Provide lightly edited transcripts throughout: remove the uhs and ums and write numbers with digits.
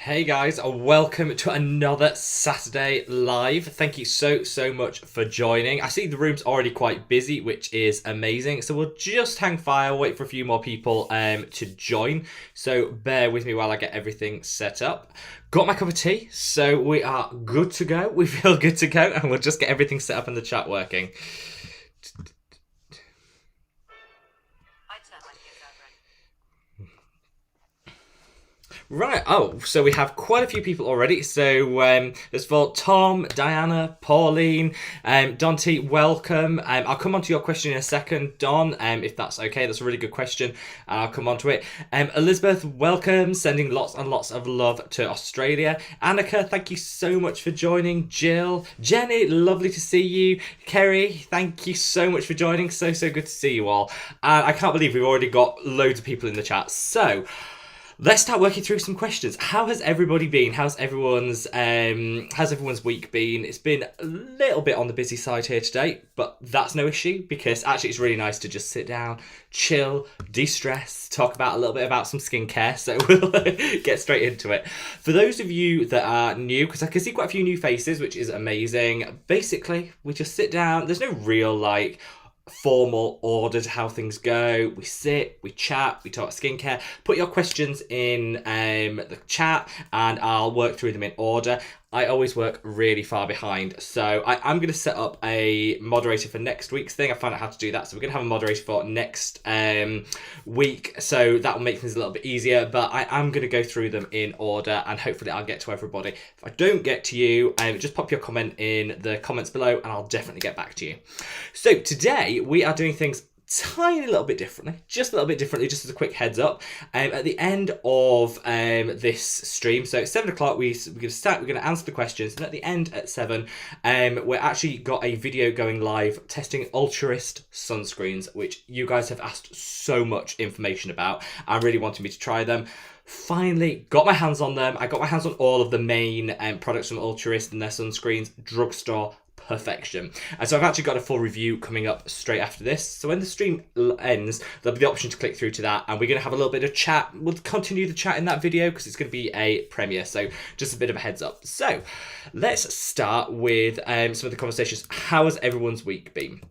Hey guys, welcome to another Saturday Live. Thank you so much for joining. I see the room's already quite busy, which is amazing. So we'll just hang fire, wait for a few more people to join. So bear with me while I get everything set up. Got my cup of tea, so we are good to go. We feel good to go, and we'll just get everything set up and the chat working. Right, so we have quite a few people already. So there's for Tom, Diana, Pauline, Dante, welcome. I'll come on to your question in a second, Don, if that's okay. That's a really good question. I'll come on to it. Elizabeth, welcome. Sending lots and lots of love to Australia. Annika, thank you so much for joining. Jill, Jenny, lovely to see you. Kerry, thank you so much for joining. So good to see you all. I can't believe we've already got loads of people in the chat. So let's start working through some questions. How has everybody been? How's everyone's week been? It's been a little bit on the busy side here today, but that's no issue because actually it's really nice to just sit down, chill, de-stress, talk about a little bit about some skincare. So we'll get straight into it. For those of you that are new, because I can see quite a few new faces, which is amazing. Basically, we just sit down. There's no real formal order to how things go. We sit, we chat, we talk skincare. Put your questions in the chat and I'll work through them in order. I always work really far behind. So I'm going to set up a moderator for next week's thing. I found out how to do that. So we're going to have a moderator for next week. So that will make things a little bit easier. But I am going to go through them in order and hopefully I'll get to everybody. If I don't get to you, just pop your comment in the comments below and I'll definitely get back to you. So today we are doing things tiny little bit differently, just as a quick heads up. At the end of this stream, so at 7 o'clock we're going to answer the questions, and at the end at 7 we're actually got a video going live testing Ultrist sunscreens, which you guys have asked so much information about and really wanted me to try them. Finally got my hands on them. I got my hands on all of the main products from Ultrist and their sunscreens, drugstore perfection. And so I've actually got a full review coming up straight after this. So when the stream ends, there'll be the option to click through to that, and we're going to have a little bit of chat. We'll continue the chat in that video because it's going to be a premiere, so just a bit of a heads up. So let's start with some of the conversations. How has everyone's week been?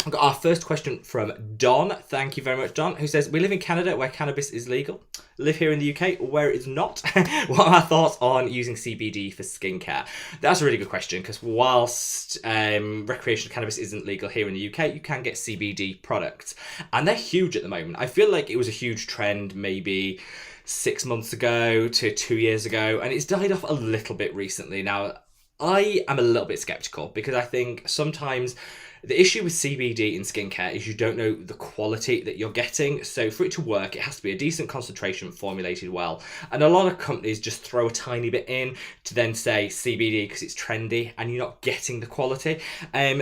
I've got our first question from Don. Thank you very much, Don, who says, we live in Canada where cannabis is legal. Live here in the UK where it is not. What are our thoughts on using CBD for skincare? That's a really good question because whilst recreational cannabis isn't legal here in the UK, you can get CBD products. And they're huge at the moment. I feel like it was a huge trend maybe 6 months ago to 2 years ago, and it's died off a little bit recently. Now, I am a little bit skeptical because I think sometimes the issue with CBD in skincare is you don't know the quality that you're getting. So for it to work, it has to be a decent concentration formulated well. And a lot of companies just throw a tiny bit in to then say CBD because it's trendy and you're not getting the quality.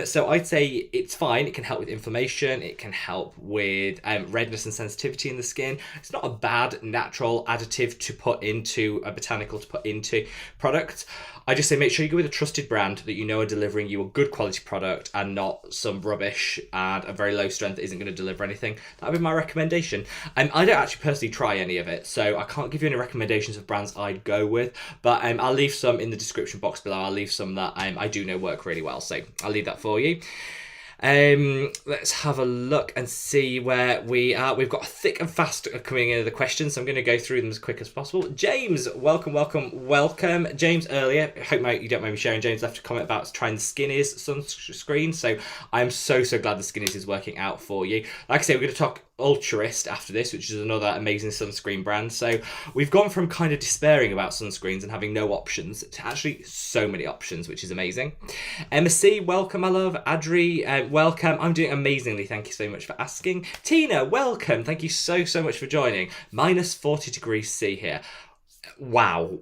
So I'd say it's fine. It can help with inflammation. It can help with redness and sensitivity in the skin. It's not a bad natural additive to put into a botanical to put into products. I just say make sure you go with a trusted brand that you know are delivering you a good quality product and not some rubbish and a very low strength that isn't going to deliver anything. That would be my recommendation. I don't actually personally try any of it, so I can't give you any recommendations of brands I'd go with, but I'll leave some in the description box below. I'll leave some that I do know work really well, so I'll leave that for you. Let's have a look and see where we are. We've got thick and fast coming into the questions, so I'm going to go through them as quick as possible. James, welcome. James, earlier, I hope you don't mind me sharing, James left a comment about trying the Skinners sunscreen, so I'm so glad the Skinners is working out for you. Like I say, we're going to talk Ultrist after this, which is another amazing sunscreen brand. So we've gone from kind of despairing about sunscreens and having no options to actually so many options, which is amazing. Emma C, welcome, my love. Adri, welcome. I'm doing amazingly. Thank you so much for asking. Tina, welcome. Thank you so much for joining. Minus 40 degrees C here. Wow.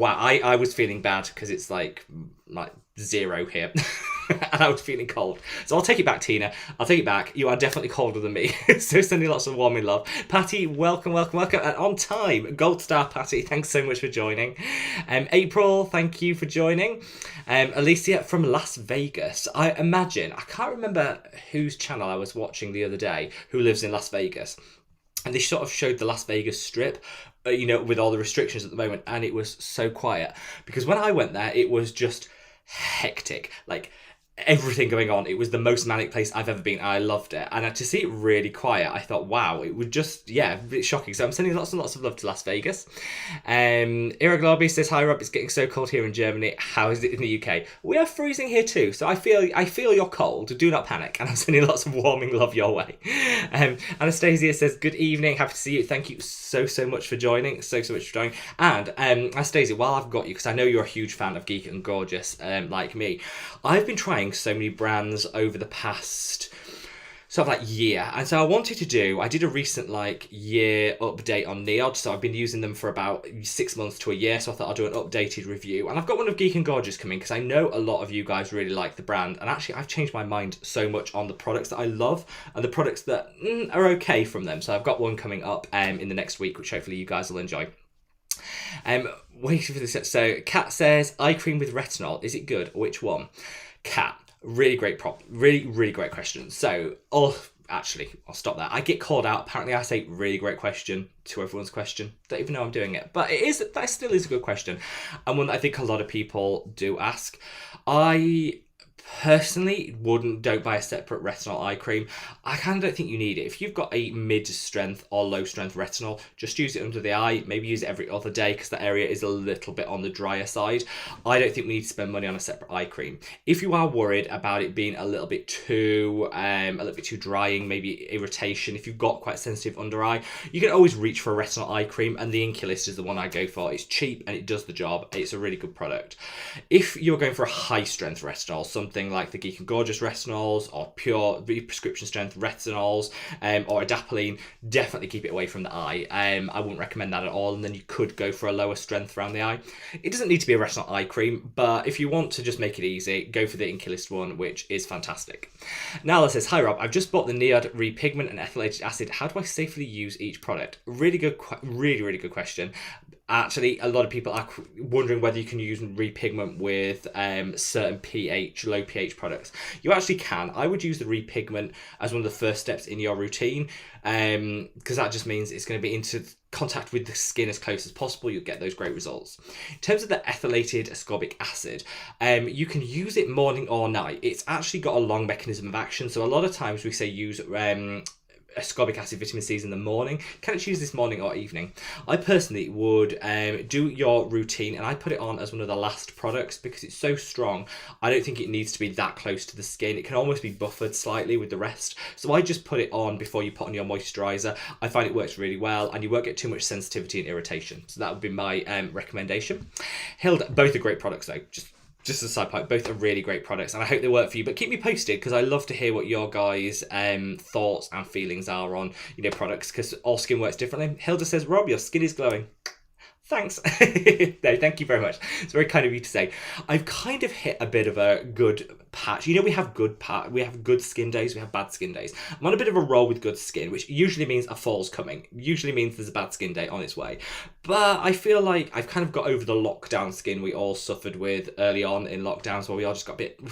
I was feeling bad because it's like 0 here. And I was feeling cold. So I'll take it back, Tina. I'll take it back. You are definitely colder than me. So sending lots of warming love. Patty, welcome. And on time, gold star Patty, thanks so much for joining. April, thank you for joining. Alicia from Las Vegas. I can't remember whose channel I was watching the other day who lives in Las Vegas. and they sort of showed the Las Vegas Strip, you know, with all the restrictions at the moment, and it was so quiet. Because when I went there, it was just hectic. Like, everything going on. It was the most manic place I've ever been. I loved it. And to see it really quiet, I thought, wow, it was just, yeah, a bit shocking. So I'm sending lots and lots of love to Las Vegas. Ira Globby says, hi Rob, it's getting so cold here in Germany. How is it in the UK? We are freezing here too. So I feel you're cold. Do not panic. And I'm sending lots of warming love your way. Anastasia says, good evening. Happy to see you. Thank you so much for joining. So much for joining. And Anastasia, while I've got you, because I know you're a huge fan of Geek and Gorgeous, like me, I've been trying so many brands over the past sort of like year, and so I did a recent like year update on Neod, so I've been using them for about 6 months to a year, so I thought I'd do an updated review. And I've got one of Geek and Gorgeous coming because I know a lot of you guys really like the brand, and actually I've changed my mind so much on the products that I love and the products that are okay from them. So I've got one coming up in the next week, which hopefully you guys will enjoy. Waiting for this. So Kat says, eye cream with retinol, is it good? Which one? Kat, really great really great question. So, actually, I'll stop there. I get called out. Apparently, I say really great question to everyone's question. Don't even know I'm doing it, but that still is a good question, and one that I think a lot of people do ask. I personally don't buy a separate retinol eye cream. I kind of don't think you need it. If you've got a mid-strength or low-strength retinol, just use it under the eye. Maybe use it every other day because that area is a little bit on the drier side. I don't think we need to spend money on a separate eye cream. If you are worried about it being a little bit too drying, maybe irritation, if you've got quite sensitive under eye, you can always reach for a retinol eye cream, and the Inklist is the one I go for. It's cheap and it does the job. It's a really good product. If you're going for a high-strength retinol, something like the Geek and Gorgeous retinols or pure prescription strength retinols or adapalene, definitely keep it away from the eye. I wouldn't recommend that at all, and then you could go for a lower strength around the eye. It doesn't need to be a retinol eye cream, but if you want to just make it easy, go for the Inklist one, which is fantastic. Nala says, hi Rob, I've just bought the Neod Repigment and Ethylated Acid. How do I safely use each product? Really good question. Actually, a lot of people are wondering whether you can use repigment with certain low pH products. You actually can. I would use the repigment as one of the first steps in your routine, because that just means it's going to be into contact with the skin as close as possible. You'll get those great results. In terms of the ethylated ascorbic acid, you can use it morning or night. It's actually got a long mechanism of action, so a lot of times we say use ascorbic acid vitamin C's in the morning. Can it choose this morning or evening? I personally would do your routine, and I put it on as one of the last products because it's so strong. I don't think it needs to be that close to the skin. It can almost be buffered slightly with the rest, so I just put it on before you put on your moisturizer. I find it works really well, and you won't get too much sensitivity and irritation. So that would be my recommendation. Hilda, both are great products though. Just as a side point, both are really great products, and I hope they work for you. But keep me posted, because I love to hear what your guys' thoughts and feelings are on products, because all skin works differently. Hilda says, Rob, your skin is glowing. Thanks. No, thank you very much. It's very kind of you to say. I've kind of hit a bit of a good patch. We have good skin days, we have bad skin days. I'm on a bit of a roll with good skin, which usually means a fall's coming. Usually means there's a bad skin day on its way. But I feel like I've kind of got over the lockdown skin we all suffered with early on in lockdowns, where we all just got a bit, and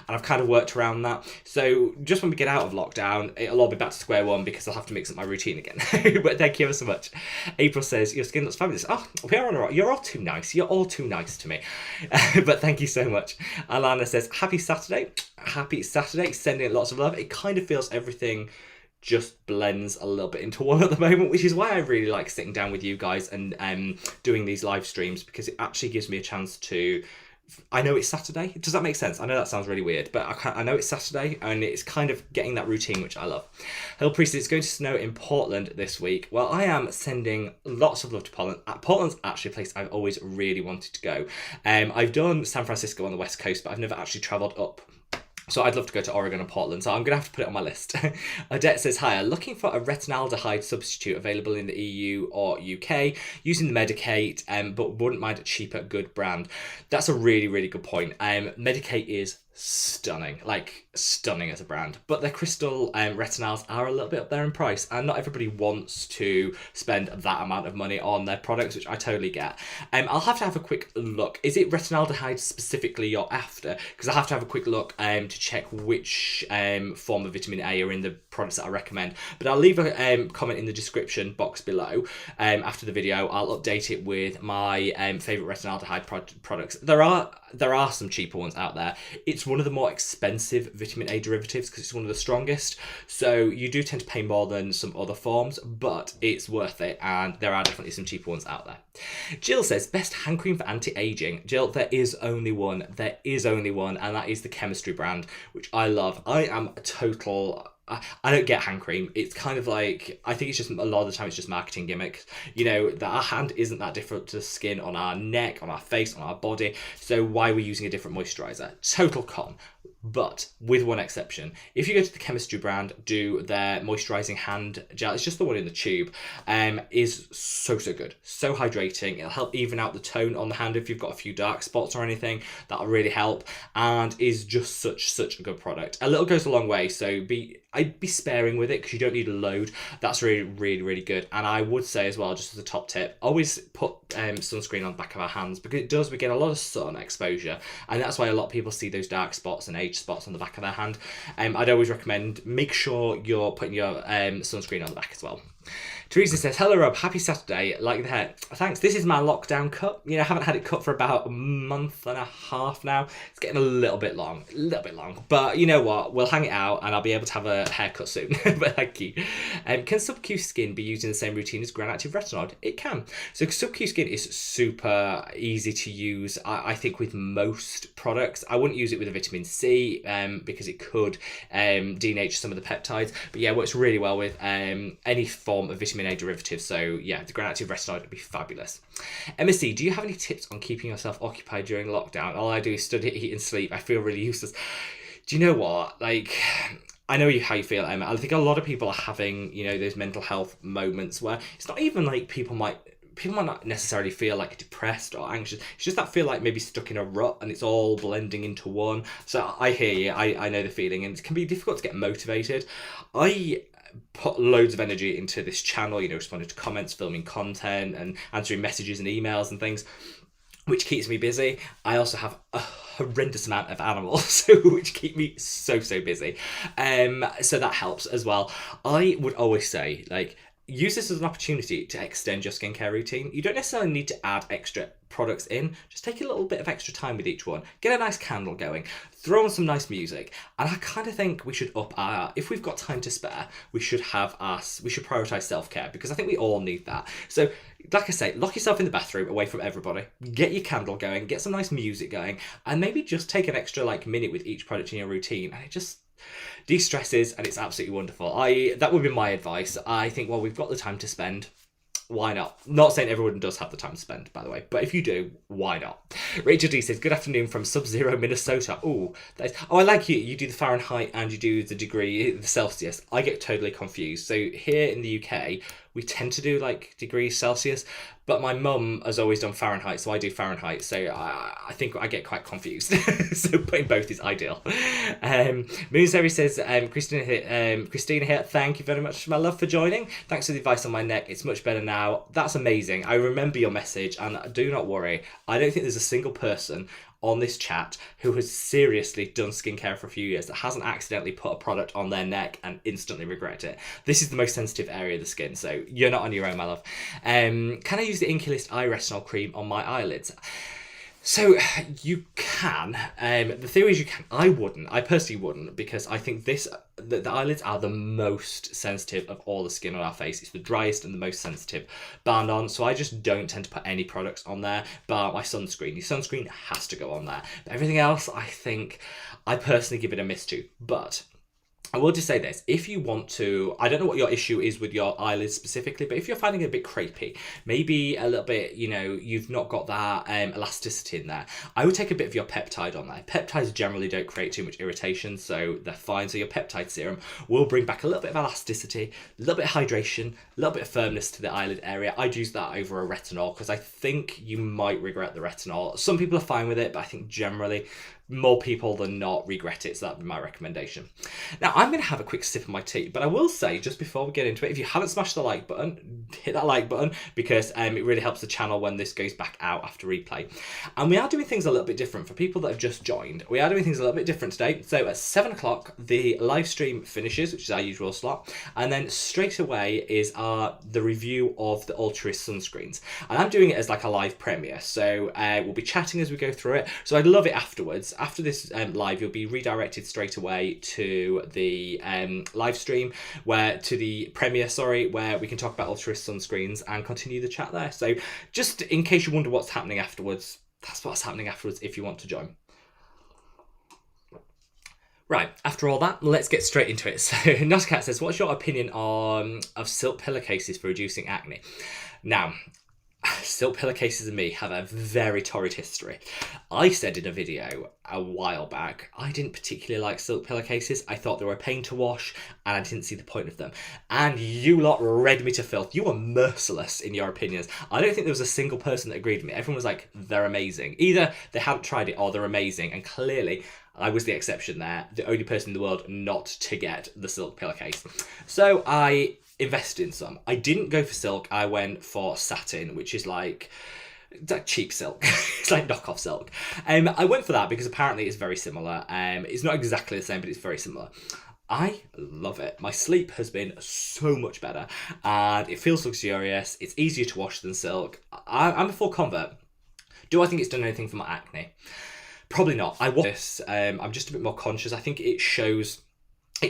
I've kind of worked around that. So just when we get out of lockdown, it'll all be back to square one, because I'll have to mix up my routine again. But thank you ever so much. April says, your skin looks fabulous. Oh, we are on a roll. You're all too nice. You're all too nice to me. But thank you so much. Alana says, happy Saturday. Happy Saturday. Sending it lots of love. It kind of feels everything just blends a little bit into one at the moment, which is why I really like sitting down with you guys and doing these live streams, because it actually gives me a chance to... I know it's Saturday. Does that make sense? I know that sounds really weird, but I know it's Saturday, and it's kind of getting that routine, which I love. Hill Priest, it's going to snow in Portland this week. Well, I am sending lots of love to Portland. Portland's actually a place I've always really wanted to go. I've done San Francisco on the West Coast, but I've never actually travelled up. So I'd love to go to Oregon and Portland, so I'm going to have to put it on my list. Odette says, hi, looking for a retinaldehyde substitute available in the EU or UK, using the Medicate, but wouldn't mind a cheaper, good brand. That's a really, really good point. Medicate is stunning, like stunning as a brand. But their crystal retinols are a little bit up there in price, and not everybody wants to spend that amount of money on their products, which I totally get. I'll have to have a quick look. Is it retinaldehyde specifically you're after? Because I have to have a quick look to check which form of vitamin A are in the products that I recommend. But I'll leave a comment in the description box below after the video. I'll update it with my favourite retinaldehyde products. There are some cheaper ones out there. It's one of the more expensive vitamin A derivatives because it's one of the strongest. So you do tend to pay more than some other forms, but it's worth it. And there are definitely some cheaper ones out there. Jill says, best hand cream for anti-aging. Jill, there is only one. There is only one, and that is the Chemistry brand, which I love. I am a total... I don't get hand cream. It's kind of like, I think it's just, a lot of the time it's just marketing gimmicks. You know, that our hand isn't that different to the skin on our neck, on our face, on our body. So why are we using a different moisturiser? Total con. But with one exception, if you go to the Chemistry brand, do their Moisturizing Hand Gel, it's just the one in the tube, is so good. So hydrating. It'll help even out the tone on the hand if you've got a few dark spots or anything. That'll really help, and is just such a good product. A little goes a long way, so I'd be sparing with it because you don't need a load. That's really good. And I would say as well, just as a top tip, always put sunscreen on the back of our hands, because we get a lot of sun exposure, and that's why a lot of people see those dark spots and age spots on the back of their hand. I'd always recommend, make sure you're putting your sunscreen on the back as well. Teresa says, hello Rob, happy Saturday, like the hair. Thanks, this is my lockdown cut. You know, I haven't had it cut for about a month and a half now. It's getting a little bit long, but you know what, we'll hang it out and I'll be able to have a haircut soon. But thank you. Can sub-Q skin be used in the same routine as Gram-Active Retinoid? It can. So sub-Q skin is super easy to use, I think, with most products. I wouldn't use it with a vitamin C because it could denature some of the peptides, but yeah, it works really well with any form of vitamin A derivative. So yeah, the Gram-Active Retinoid would be fabulous. MSC, do you have any tips on keeping yourself occupied during lockdown? All I do is study, eat and sleep. I feel really useless. Do you know what? Like, I know how you feel, Emma. I think a lot of people are having, you know, those mental health moments where it's not even like people might not necessarily feel like depressed or anxious. It's just that feel like maybe stuck in a rut and it's all blending into one. So I hear you. I know the feeling, and it can be difficult to get motivated. I put loads of energy into this channel, you know, responding to comments, filming content and answering messages and emails and things, which keeps me busy. I also have a horrendous amount of animals, which keep me so busy. So that helps as well. I would always say, like, use this as an opportunity to extend your skincare routine. You don't necessarily need to add extra products in. Just take a little bit of extra time with each one. Get a nice candle going. Throw on some nice music. And I kind of think we should if we've got time to spare, we should prioritize self-care, because I think we all need that. So, like I say, lock yourself in the bathroom away from everybody. Get your candle going. Get some nice music going. And maybe just take an extra minute with each product in your routine. And it just de-stresses, and it's absolutely wonderful. That would be my advice. I think, well, we've got the time to spend, why not? Not saying everyone does have the time to spend, by the way, but if you do, why not? Rachel D says, good afternoon from Sub-Zero, Minnesota. I like you. You do the Fahrenheit and you do the degree, the Celsius. I get totally confused. So here in the UK, we tend to do degrees Celsius, but my mum has always done Fahrenheit, so I do Fahrenheit. So I think I get quite confused. So putting both is ideal. Moonserry says, Christina here, thank you very much, my love, for joining. Thanks for the advice on my neck. It's much better now. That's amazing. I remember your message, and do not worry. I don't think there's a single person on this chat who has seriously done skincare for a few years that hasn't accidentally put a product on their neck and instantly regret it. This is the most sensitive area of the skin, so you're not on your own, my love. Can I use the Inklist eye retinol cream on my eyelids? So you can. The theory is you can. I wouldn't. I personally wouldn't, because I think the eyelids are the most sensitive of all the skin on our face. It's the driest and the most sensitive, bar none. So I just don't tend to put any products on there, bar my sunscreen. Your sunscreen has to go on there. But everything else, I think, I personally give it a miss to. But I will just say this, if you want to, I don't know what your issue is with your eyelids specifically, but if you're finding it a bit crepey, maybe a little bit, you've not got that elasticity in there, I would take a bit of your peptide on there. Peptides generally don't create too much irritation, so they're fine. So your peptide serum will bring back a little bit of elasticity, a little bit of hydration, a little bit of firmness to the eyelid area. I'd use that over a retinol, because I think you might regret the retinol. Some people are fine with it, but I think generally more people than not regret it, so that'd be my recommendation. Now, I'm going to have a quick sip of my tea, but I will say, just before we get into it, if you haven't smashed the like button, hit that like button, because it really helps the channel when this goes back out after replay. And we are doing things a little bit different for people that have just joined. We are doing things a little bit different today. So at 7 o'clock, the live stream finishes, which is our usual slot, and then straight away is the review of the Ultris sunscreens. And I'm doing it as like a live premiere, so we'll be chatting as we go through it. So I'd love it afterwards. After this live, you'll be redirected straight away to the live stream, where we can talk about Ultris sunscreens and continue the chat there. So just in case you wonder what's happening afterwards, that's what's happening afterwards if you want to join. Right, after all that, let's get straight into it. So Noscat says, what's your opinion of silk pillowcases for reducing acne? Now, silk pillowcases and me have a very torrid history. I said in a video a while back, I didn't particularly like silk pillowcases. I thought they were a pain to wash and I didn't see the point of them. And you lot read me to filth. You were merciless in your opinions. I don't think there was a single person that agreed with me. Everyone was like, they're amazing. Either they hadn't tried it or they're amazing. And clearly, I was the exception there. The only person in the world not to get the silk pillowcase. So I invested in some. I didn't go for silk. I went for satin, which is like cheap silk. It's like knockoff silk. I went for that because apparently it's very similar. It's not exactly the same, but it's very similar. I love it. My sleep has been so much better and it feels luxurious. It's easier to wash than silk. I'm a full convert. Do I think it's done anything for my acne? Probably not. I watch this. I'm just a bit more conscious. I think it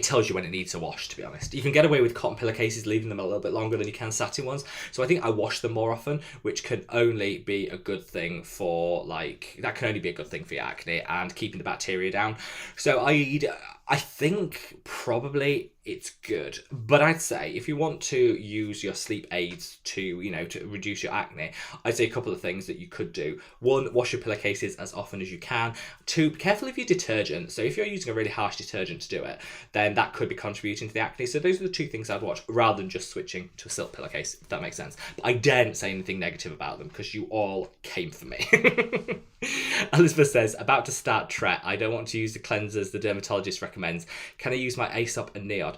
tells you when it needs a wash, to be honest. You can get away with cotton pillowcases, leaving them a little bit longer than you can satin ones. So I think I wash them more often, which can only be a good thing for that can only be a good thing for your acne and keeping the bacteria down. So I think probably it's good, but I'd say if you want to use your sleep aids to reduce your acne, I'd say a couple of things that you could do. One, wash your pillowcases as often as you can. Two, be careful of your detergent. So if you're using a really harsh detergent to do it, then that could be contributing to the acne. So those are the two things I'd watch rather than just switching to a silk pillowcase, if that makes sense. But I daren't say anything negative about them because you all came for me. Elizabeth says, about to start Tret. I don't want to use the cleansers the dermatologist recommends. Can I use my Aesop and Neod?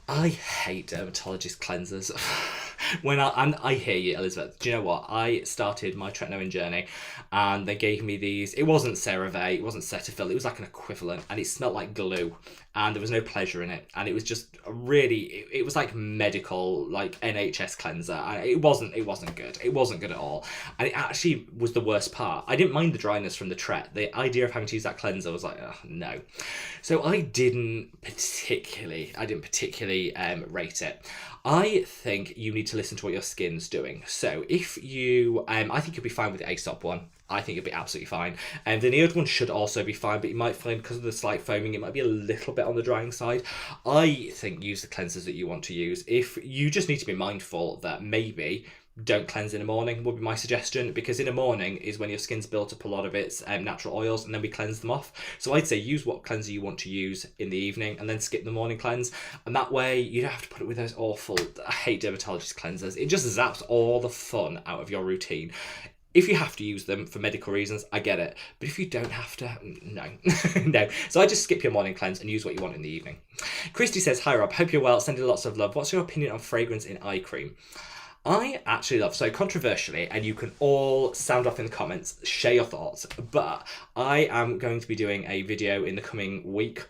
I hate dermatologist cleansers. I hear you, Elizabeth. Do you know what? I started my tretinoin journey and they gave me these. It wasn't CeraVe, it wasn't Cetaphil, it was like an equivalent and it smelled like glue and there was no pleasure in it. And it was just it was like medical, like NHS cleanser. And it wasn't good. It wasn't good at all. And it actually was the worst part. I didn't mind the dryness from the Tret. The idea of having to use that cleanser was like, oh, no. So I didn't particularly rate it. I think you need to listen to what your skin's doing. So if you, I think you'll be fine with the Aesop one. I think you'll be absolutely fine. And the Neod one should also be fine, but you might find because of the slight foaming, it might be a little bit on the drying side. I think use the cleansers that you want to use. If you just need to be mindful that maybe don't cleanse in the morning would be my suggestion, because in the morning is when your skin's built up a lot of its natural oils and then we cleanse them off. So I'd say use what cleanser you want to use in the evening and then skip the morning cleanse, and that way you don't have to put it with those awful, I hate dermatologist cleansers. It just zaps all the fun out of your routine. If you have to use them for medical reasons, I get it. But if you don't have to, no. No. So I just skip your morning cleanse and use what you want in the evening. Christy says, hi Rob, hope you're well, sending lots of love. What's your opinion on fragrance in eye cream? I actually love, so controversially, and you can all sound off in the comments, share your thoughts, but I am going to be doing a video in the coming week.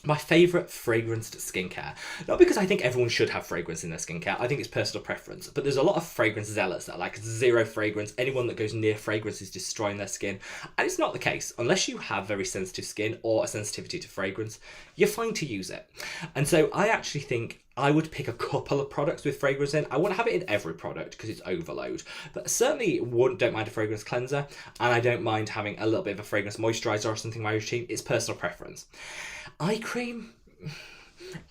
My favourite fragranced skincare. Not because I think everyone should have fragrance in their skincare, I think it's personal preference, but there's a lot of fragrance zealots that are like zero fragrance. Anyone that goes near fragrance is destroying their skin. And it's not the case. Unless you have very sensitive skin or a sensitivity to fragrance, you're fine to use it. And so I actually think I would pick a couple of products with fragrance in. I wouldn't have it in every product because it's overload, but certainly don't mind a fragrance cleanser, and I don't mind having a little bit of a fragrance moisturiser or something in my routine. It's personal preference. Eye cream,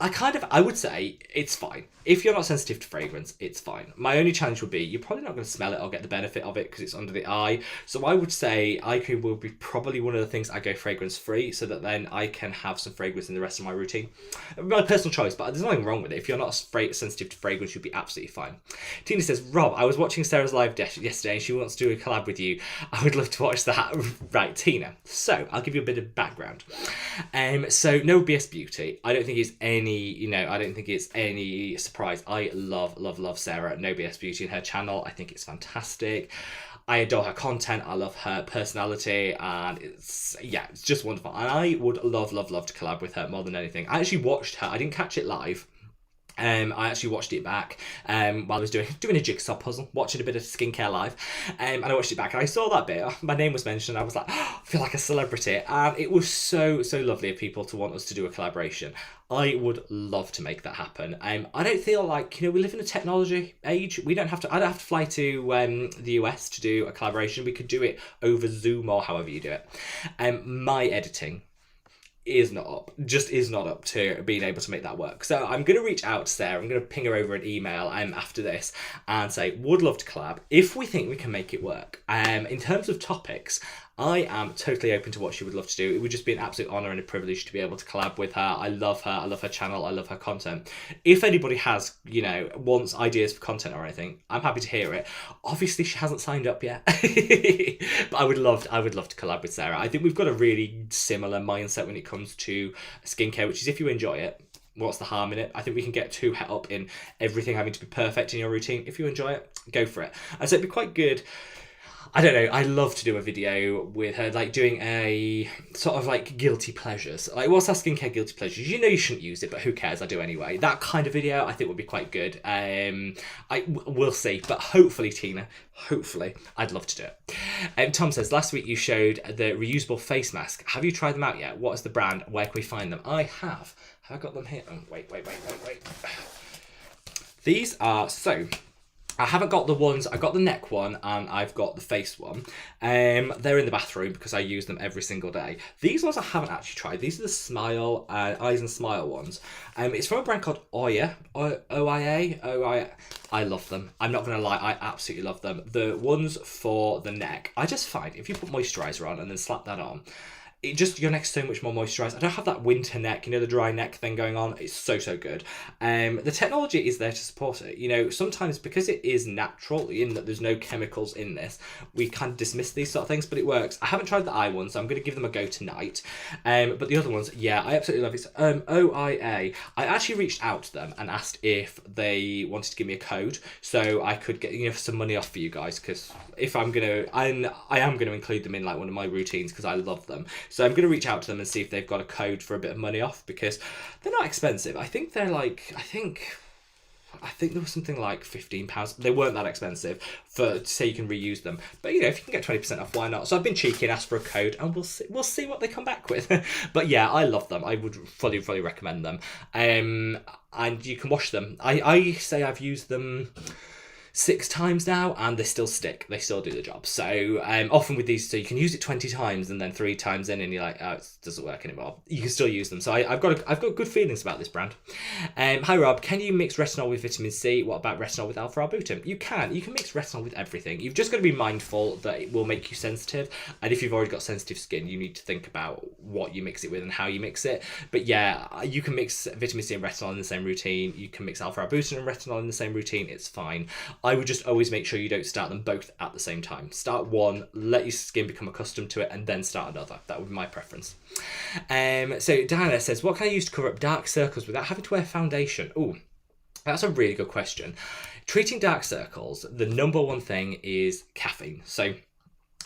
I would say it's fine. If you're not sensitive to fragrance, it's fine. My only challenge would be you're probably not going to smell it or get the benefit of it because it's under the eye. So I would say eye cream will be probably one of the things I go fragrance free, so that then I can have some fragrance in the rest of my routine. My personal choice, but there's nothing wrong with it. If you're not sensitive to fragrance, you'll be absolutely fine. Tina says, Rob, I was watching Sarah's live yesterday and she wants to do a collab with you. I would love to watch that. Right, Tina. So I'll give you a bit of background. So No BS Beauty. I don't think it's any surprise. I love Sarah No BS Beauty and her channel. I think it's fantastic. I adore her content. I love her personality, and it's just wonderful. And I would love to collab with her more than anything. I actually watched her. I didn't catch it live. I actually watched it back while I was doing a jigsaw puzzle, watching a bit of Skincare Live, and I watched it back and I saw that bit. My name was mentioned. I was like, I feel like a celebrity, and it was so lovely of people to want us to do a collaboration. I would love to make that happen. I don't feel like, we live in a technology age. I don't have to fly to the US to do a collaboration. We could do it over Zoom or however you do it. My editing is not up to being able to make that work. So I'm going to reach out to Sarah. I'm going to ping her over an email after this and say, would love to collab if we think we can make it work. In terms of topics, I am totally open to what she would love to do. It would just be an absolute honour and a privilege to be able to collab with her. I love her. I love her channel. I love her content. If anybody has, wants ideas for content or anything, I'm happy to hear it. Obviously, she hasn't signed up yet, but I would love to collab with Sarah. I think we've got a really similar mindset when it comes to skincare, which is if you enjoy it, what's the harm in it? I think we can get too het up in everything having to be perfect in your routine. If you enjoy it, go for it. And so it'd be quite good. I don't know, I love to do a video with her, like doing a sort of like guilty pleasures. Like, what's our skincare guilty pleasures? You shouldn't use it, but who cares? I do anyway. That kind of video I think would be quite good. We'll see, but hopefully, Tina, I'd love to do it. Tom says, last week you showed the reusable face mask. Have you tried them out yet? What is the brand? Where can we find them? I have. Have I got them here? Oh, wait. These are I haven't got the ones, I got the neck one and I've got the face one. They're in the bathroom because I use them every single day. These ones I haven't actually tried. These are the Smile, Eyes and Smile ones. It's from a brand called Oya, O-I-A. I love them. I'm not going to lie, I absolutely love them. The ones for the neck, I just find if you put moisturiser on and then slap that on, your neck's so much more moisturised. I don't have that winter neck, the dry neck thing going on. It's so good. The technology is there to support it. Sometimes because it is natural in that there's no chemicals in this, we kind of dismiss these sort of things, but it works. I haven't tried the eye one, so I'm going to give them a go tonight. But the other ones, I absolutely love it. OIA. I actually reached out to them and asked if they wanted to give me a code so I could get some money off for you guys, because if I am going to include them in like one of my routines because I love them. So I'm going to reach out to them and see if they've got a code for a bit of money off, because they're not expensive. I think they're like, I think there was something like £15. They weren't that expensive to say you can reuse them. But if you can get 20% off, why not? So I've been cheeky and asked for a code, and we'll see what they come back with. But yeah, I love them. I would fully recommend them. And you can wash them. I say I've used them 6 times now and they still stick. They still do the job. So often with these, so you can use it 20 times and then 3 times in and you're like, oh, it doesn't work anymore. You can still use them. So I've got good feelings about this brand. Hi Rob, can you mix retinol with vitamin C? What about retinol with alpha-arbutin? You can mix retinol with everything. You've just got to be mindful that it will make you sensitive, and if you've already got sensitive skin, you need to think about what you mix it with and how you mix it. But yeah, you can mix vitamin C and retinol in the same routine. You can mix alpha-arbutin and retinol in the same routine. It's fine. I would just always make sure you don't start them both at the same time. Start one, let your skin become accustomed to it, and then start another. That would be my preference. So Diana says, what can I use to cover up dark circles without having to wear foundation? Ooh, that's a really good question. Treating dark circles, the number one thing is caffeine. So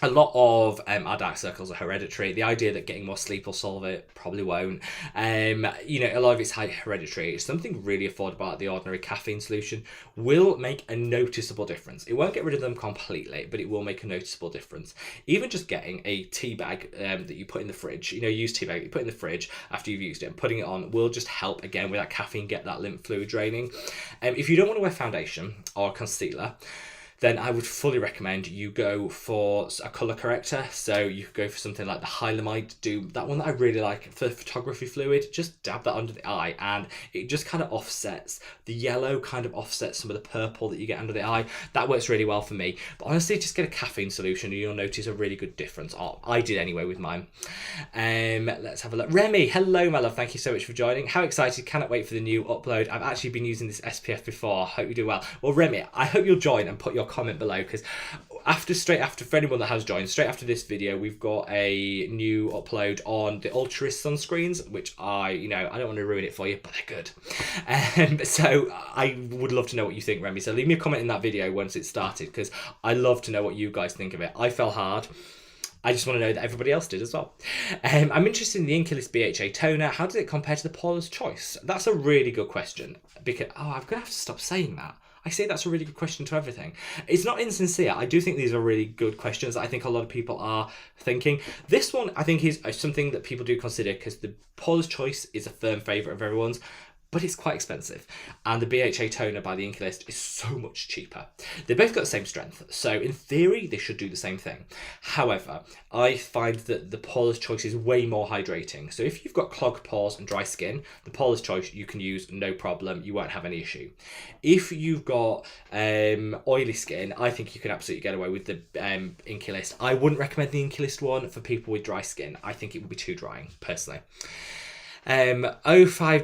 a lot of our dark circles are hereditary. The idea that getting more sleep will solve it probably won't. A lot of it's hereditary. It's something really affordable at the ordinary caffeine solution will make a noticeable difference. It won't get rid of them completely, but it will make a noticeable difference. Even just getting a tea bag that you put in the fridge, used tea bag that you put in the fridge after you've used it and putting it on will just help, again, with that caffeine, get that lymph fluid draining. If you don't want to wear foundation or concealer, then I would fully recommend you go for a colour corrector. So you could go for something like the Hyaluronic, do that one that I really like for photography fluid. Just dab that under the eye and it just kind of offsets the yellow, kind of offsets some of the purple that you get under the eye. That works really well for me. But honestly, just get a caffeine solution and you'll notice a really good difference. Oh, I did anyway with mine. Let's have a look. Remy, hello my love, thank you so much for joining. How excited, cannot wait for the new upload. I've actually been using this SPF before. Hope you do well. Well Remy, I hope you'll join and put your comment below, because straight after for anyone that has joined, straight after this video we've got a new upload on the Ultras sunscreens, which I don't want to ruin it for you, but they're good. So I would love to know what you think, Remy, so leave me a comment in that video once it's started, because I love to know what you guys think of it. I fell hard. I just want to know that everybody else did as well. I'm interested in the Inkless BHA toner. How does it compare to the Paula's Choice? That's a really good question, because I'm going to have to stop saying that. I say that's a really good question to everything. It's not insincere. I do think these are really good questions that I think a lot of people are thinking. This one, I think, is something that people do consider, because the Paula's Choice is a firm favourite of everyone's, but it's quite expensive. And the BHA toner by the Inklist is so much cheaper. They both got the same strength, so in theory, they should do the same thing. However, I find that the Paula's Choice is way more hydrating. So if you've got clogged pores and dry skin, the Paula's Choice you can use no problem. You won't have any issue. If you've got oily skin, I think you can absolutely get away with the Inklist. I wouldn't recommend the Inklist one for people with dry skin. I think it would be too drying, personally. 05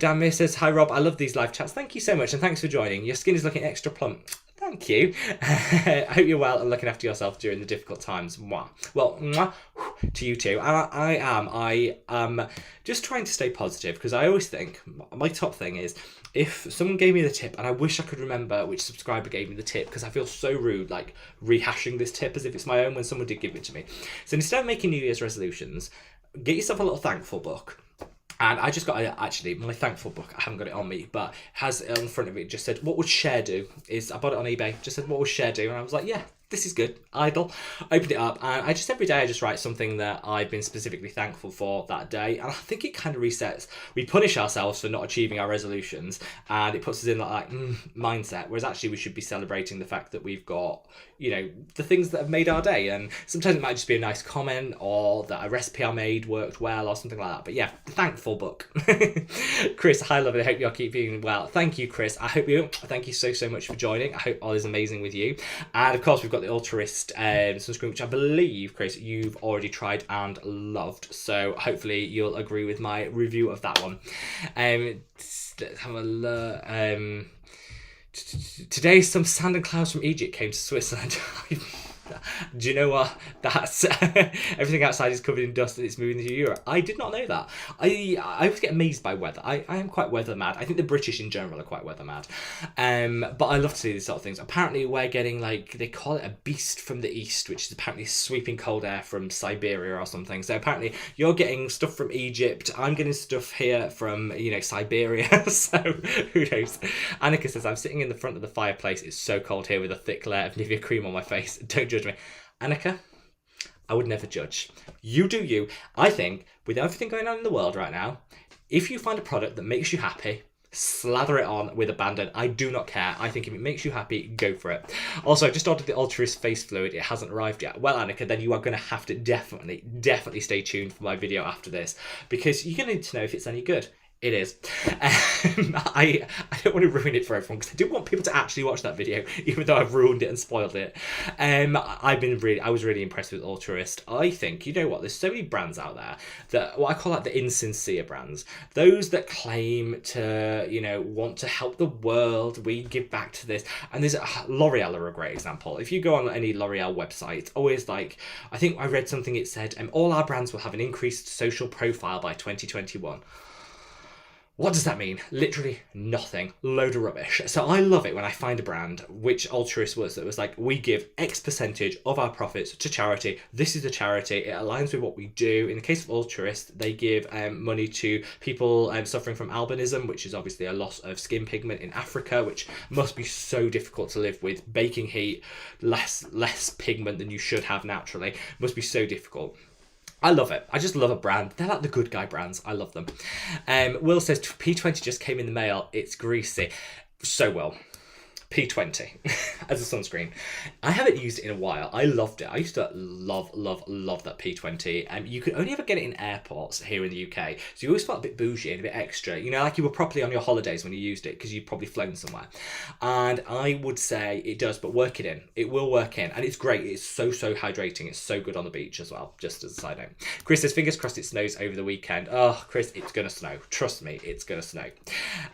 Damir says, hi Rob, I love these live chats. Thank you so much and thanks for joining. Your skin is looking extra plump. Thank you. I hope you're well and looking after yourself during the difficult times. Mwah. Well, mwah, to you too. I am just trying to stay positive, because I always think my top thing is if someone gave me the tip, and I wish I could remember which subscriber gave me the tip, because I feel so rude like rehashing this tip as if it's my own when someone did give it to me. So instead of making New Year's resolutions, get yourself a little thankful book. And I just got, actually, my thankful book, I haven't got it on me, but has on the front of it just said, what would Cher do? I bought it on eBay, just said, what would Cher do? And I was like, yeah, this is good, idle. Opened it up, and every day I just write something that I've been specifically thankful for that day, and I think it kind of resets. We punish ourselves for not achieving our resolutions, and it puts us in that like mindset, whereas actually we should be celebrating the fact that we've got, the things that have made our day, and sometimes it might just be a nice comment, or that a recipe I made worked well, or something like that. But yeah, thankful book. Chris, hi love it, I hope you're keeping well. Thank you, Chris. Thank you so much for joining. I hope all is amazing with you. And of course we've got the Ultrist sunscreen, which I believe, Chris, you've already tried and loved, so hopefully you'll agree with my review of that one. Let's have a look. Today some sand and clouds from Egypt came to Switzerland. Do you know what? That's everything outside is covered in dust and it's moving to Europe. I did not know that. I always get amazed by weather. I am quite weather mad. I think the British in general are quite weather mad. But I love to see these sort of things. Apparently we're getting, like, they call it a beast from the east, which is apparently sweeping cold air from Siberia or something. So apparently you're getting stuff from Egypt. I'm getting stuff here from, Siberia. So who knows? Annika says, I'm sitting in the front of the fireplace. It's so cold here with a thick layer of Nivea cream on my face. Don't judge me. Annika, I would never judge. You do you. I think with everything going on in the world right now, if you find a product that makes you happy, slather it on with abandon. I do not care. I think if it makes you happy, go for it. Also, I just ordered the Ultras face fluid. It hasn't arrived yet. Well, Annika, then you are going to have to definitely stay tuned for my video after this, because you're going to need to know if it's any good. It is. I don't want to ruin it for everyone, because I do want people to actually watch that video, even though I've ruined it and spoiled it. I was really impressed with Ultrist. I think, you know what, there's so many brands out there that, what I call like the insincere brands, those that claim to, want to help the world, we give back to this. And there's L'Oreal are a great example. If you go on any L'Oreal website, it's always like, I think I read something, it said, all our brands will have an increased social profile by 2021. What does that mean? Literally nothing. Load of rubbish. So I love it when I find a brand, which Ultras was, that was like, we give X percentage of our profits to charity. This is the charity. It aligns with what we do. In the case of Ultras, they give money to people suffering from albinism, which is obviously a loss of skin pigment in Africa, which must be so difficult to live with. Baking heat, less pigment than you should have naturally. Must be so difficult. I love it. I just love a brand. They're like the good guy brands. I love them. Will says, P20 just came in the mail. It's greasy. So well. P20. as a sunscreen. I haven't used it in a while. I loved it. I used to love that P20. You could only ever get it in airports here in the UK, so you always felt a bit bougie and a bit extra. You know, like you were properly on your holidays when you used it because you'd probably flown somewhere. And I would say it does, but work it in. It will work in, and it's great. It's so hydrating. It's so good on the beach as well. Just as a side note. Chris says, fingers crossed it snows over the weekend. Oh, Chris, it's gonna snow. Trust me, it's gonna snow.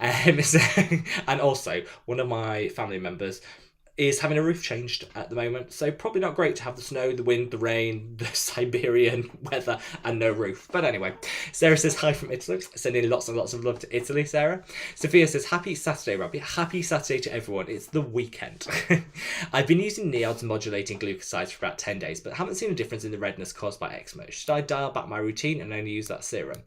And also, one of my family members is having a roof changed at the moment, so probably not great to have the snow, the wind, the rain, the Siberian weather, and no roof. But anyway, Sarah says hi from Italy, sending lots and lots of love to Italy, Sarah. Sophia says, happy Saturday, Robbie. Happy Saturday to everyone. It's the weekend. I've been using Neod's modulating glucosides for about 10 days, but haven't seen a difference in the redness caused by eczema. Should I dial back my routine and only use that serum?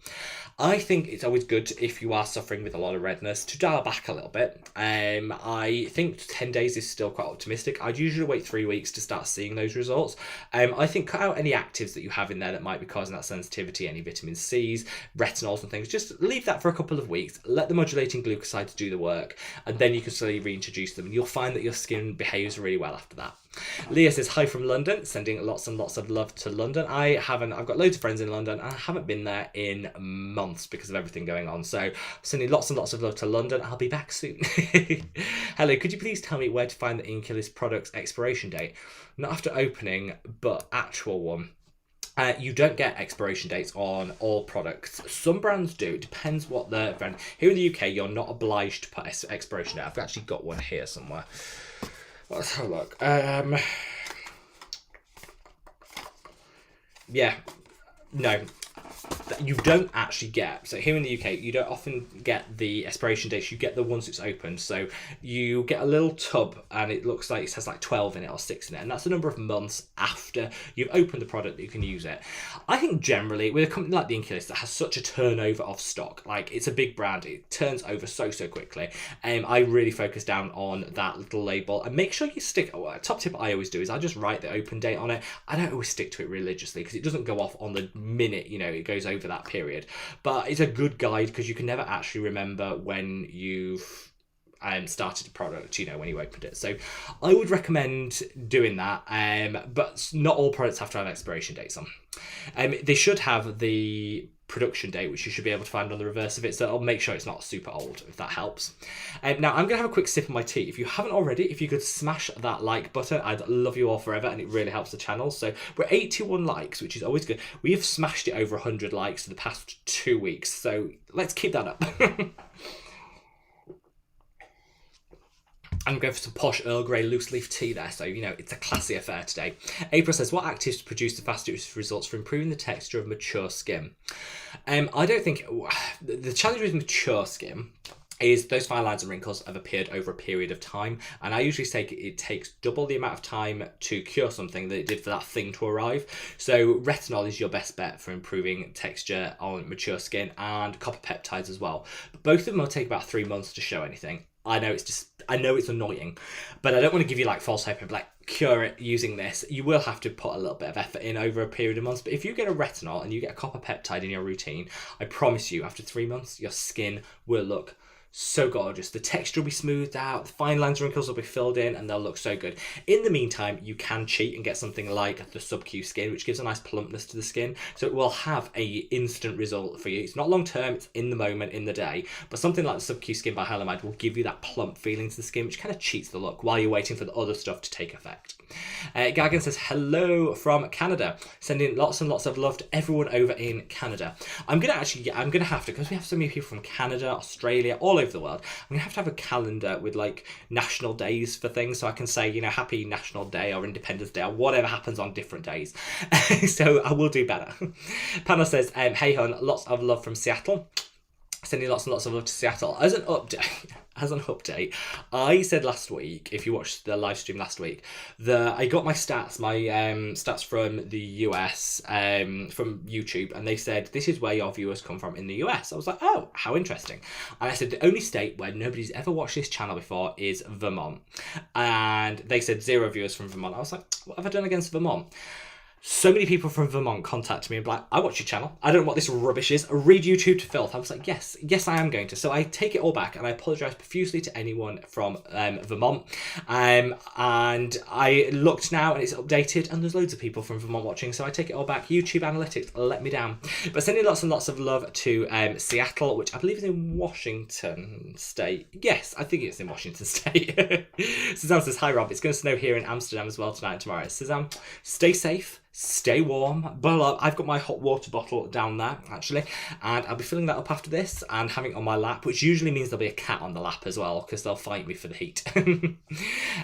I think it's always good if you are suffering with a lot of redness to dial back a little bit. I think 10 days is still quite optimistic. I'd usually wait 3 weeks to start seeing those results. I think cut out any actives that you have in there that might be causing that sensitivity, any vitamin C's, retinols and things. Just leave that for a couple of weeks. Let the modulating glucosides do the work, and then you can slowly reintroduce them. And you'll find that your skin behaves really well after that. Leah says hi from London, sending lots and lots of love to London. I've got loads of friends in London, and I haven't been there in months because of everything going on. So sending lots and lots of love to London. I'll be back soon. Hello, could you please tell me where to find the Inkless product's expiration date? Not after opening, but actual one. You don't get expiration dates on all products. Some brands do. It depends what the brand. Here in the UK, you're not obliged to put expiration date. I've actually got one here somewhere. Let's have a look. Yeah, no, you don't actually get. So here in the UK, you don't often get the expiration dates. You get the once it's opened. So you get a little tub, and it looks like it has like 12 in it or 6 in it, and that's the number of months after you've opened the product that you can use it. I think generally with a company like the Inkless that has such a turnover of stock, like it's a big brand, it turns over so quickly. I really focus down on that little label and make sure you stick. Top tip I always do is I just write the open date on it. I don't always stick to it religiously because it doesn't go off on the minute it goes over that period, but it's a good guide because you can never actually remember when you've started a product, when you opened it. So I would recommend doing that, but not all products have to have expiration dates on. They should have the production date, which you should be able to find on the reverse of it, so I'll make sure it's not super old, if that helps. Now I'm gonna have a quick sip of my tea. If you haven't already, if you could smash that like button, I'd love you all forever, and it really helps the channel. So we're 81 likes, which is always good. We have smashed it over 100 likes for the past 2 weeks, so let's keep that up. I'm going for some posh Earl Grey loose leaf tea there, so it's a classy affair today. April says, what actives produce the fastest results for improving the texture of mature skin? I don't think the challenge with mature skin is those fine lines and wrinkles have appeared over a period of time, and I usually say it takes double the amount of time to cure something that it did for that thing to arrive. So retinol is your best bet for improving texture on mature skin, and copper peptides as well. But both of them will take about 3 months to show anything. I know it's annoying, but I don't want to give you false hope and cure it using this. You will have to put a little bit of effort in over a period of months, but if you get a retinol and you get a copper peptide in your routine, I promise you after 3 months your skin will look so gorgeous. The texture will be smoothed out, the fine lines and wrinkles will be filled in, and they'll look so good. In the meantime, you can cheat and get something like the Sub-Q Skin, which gives a nice plumpness to the skin, so it will have a instant result for you. It's not long term, it's in the moment, in the day, but something like the Sub-Q Skin by Hyaluronic will give you that plump feeling to the skin, which kind of cheats the look while you're waiting for the other stuff to take effect. Gagan says hello from Canada, sending lots and lots of love to everyone over in Canada. I'm gonna have to, because we have so many people from Canada, Australia, all over the world, I'm gonna have to have a calendar with national days for things, so I can say happy National Day or Independence Day or whatever happens on different days. So I will do better. Pano says hey hon, lots of love from Seattle, sending lots and lots of love to Seattle. As an update, I said last week, if you watched the live stream last week, I got my stats from the US, from YouTube, and they said, this is where your viewers come from in the US. I was like, oh, how interesting. And I said, the only state where nobody's ever watched this channel before is Vermont. And they said 0 viewers from Vermont. I was like, what have I done against Vermont? So many people from Vermont contacted me and be like, I watch your channel. I don't know what this rubbish is. I read YouTube to filth. I was like, yes, I am going to. So I take it all back and I apologise profusely to anyone from Vermont. And I looked now and it's updated and there's loads of people from Vermont watching. So I take it all back. YouTube analytics let me down. But sending lots and lots of love to Seattle, which I believe is in Washington State. Yes, I think it's in Washington State. Suzanne says, hi Rob, it's going to snow here in Amsterdam as well tonight and tomorrow. Suzanne, stay safe. Stay warm. But I've got my hot water bottle down there, actually, and I'll be filling that up after this and having it on my lap, which usually means there'll be a cat on the lap as well, because they'll fight me for the heat.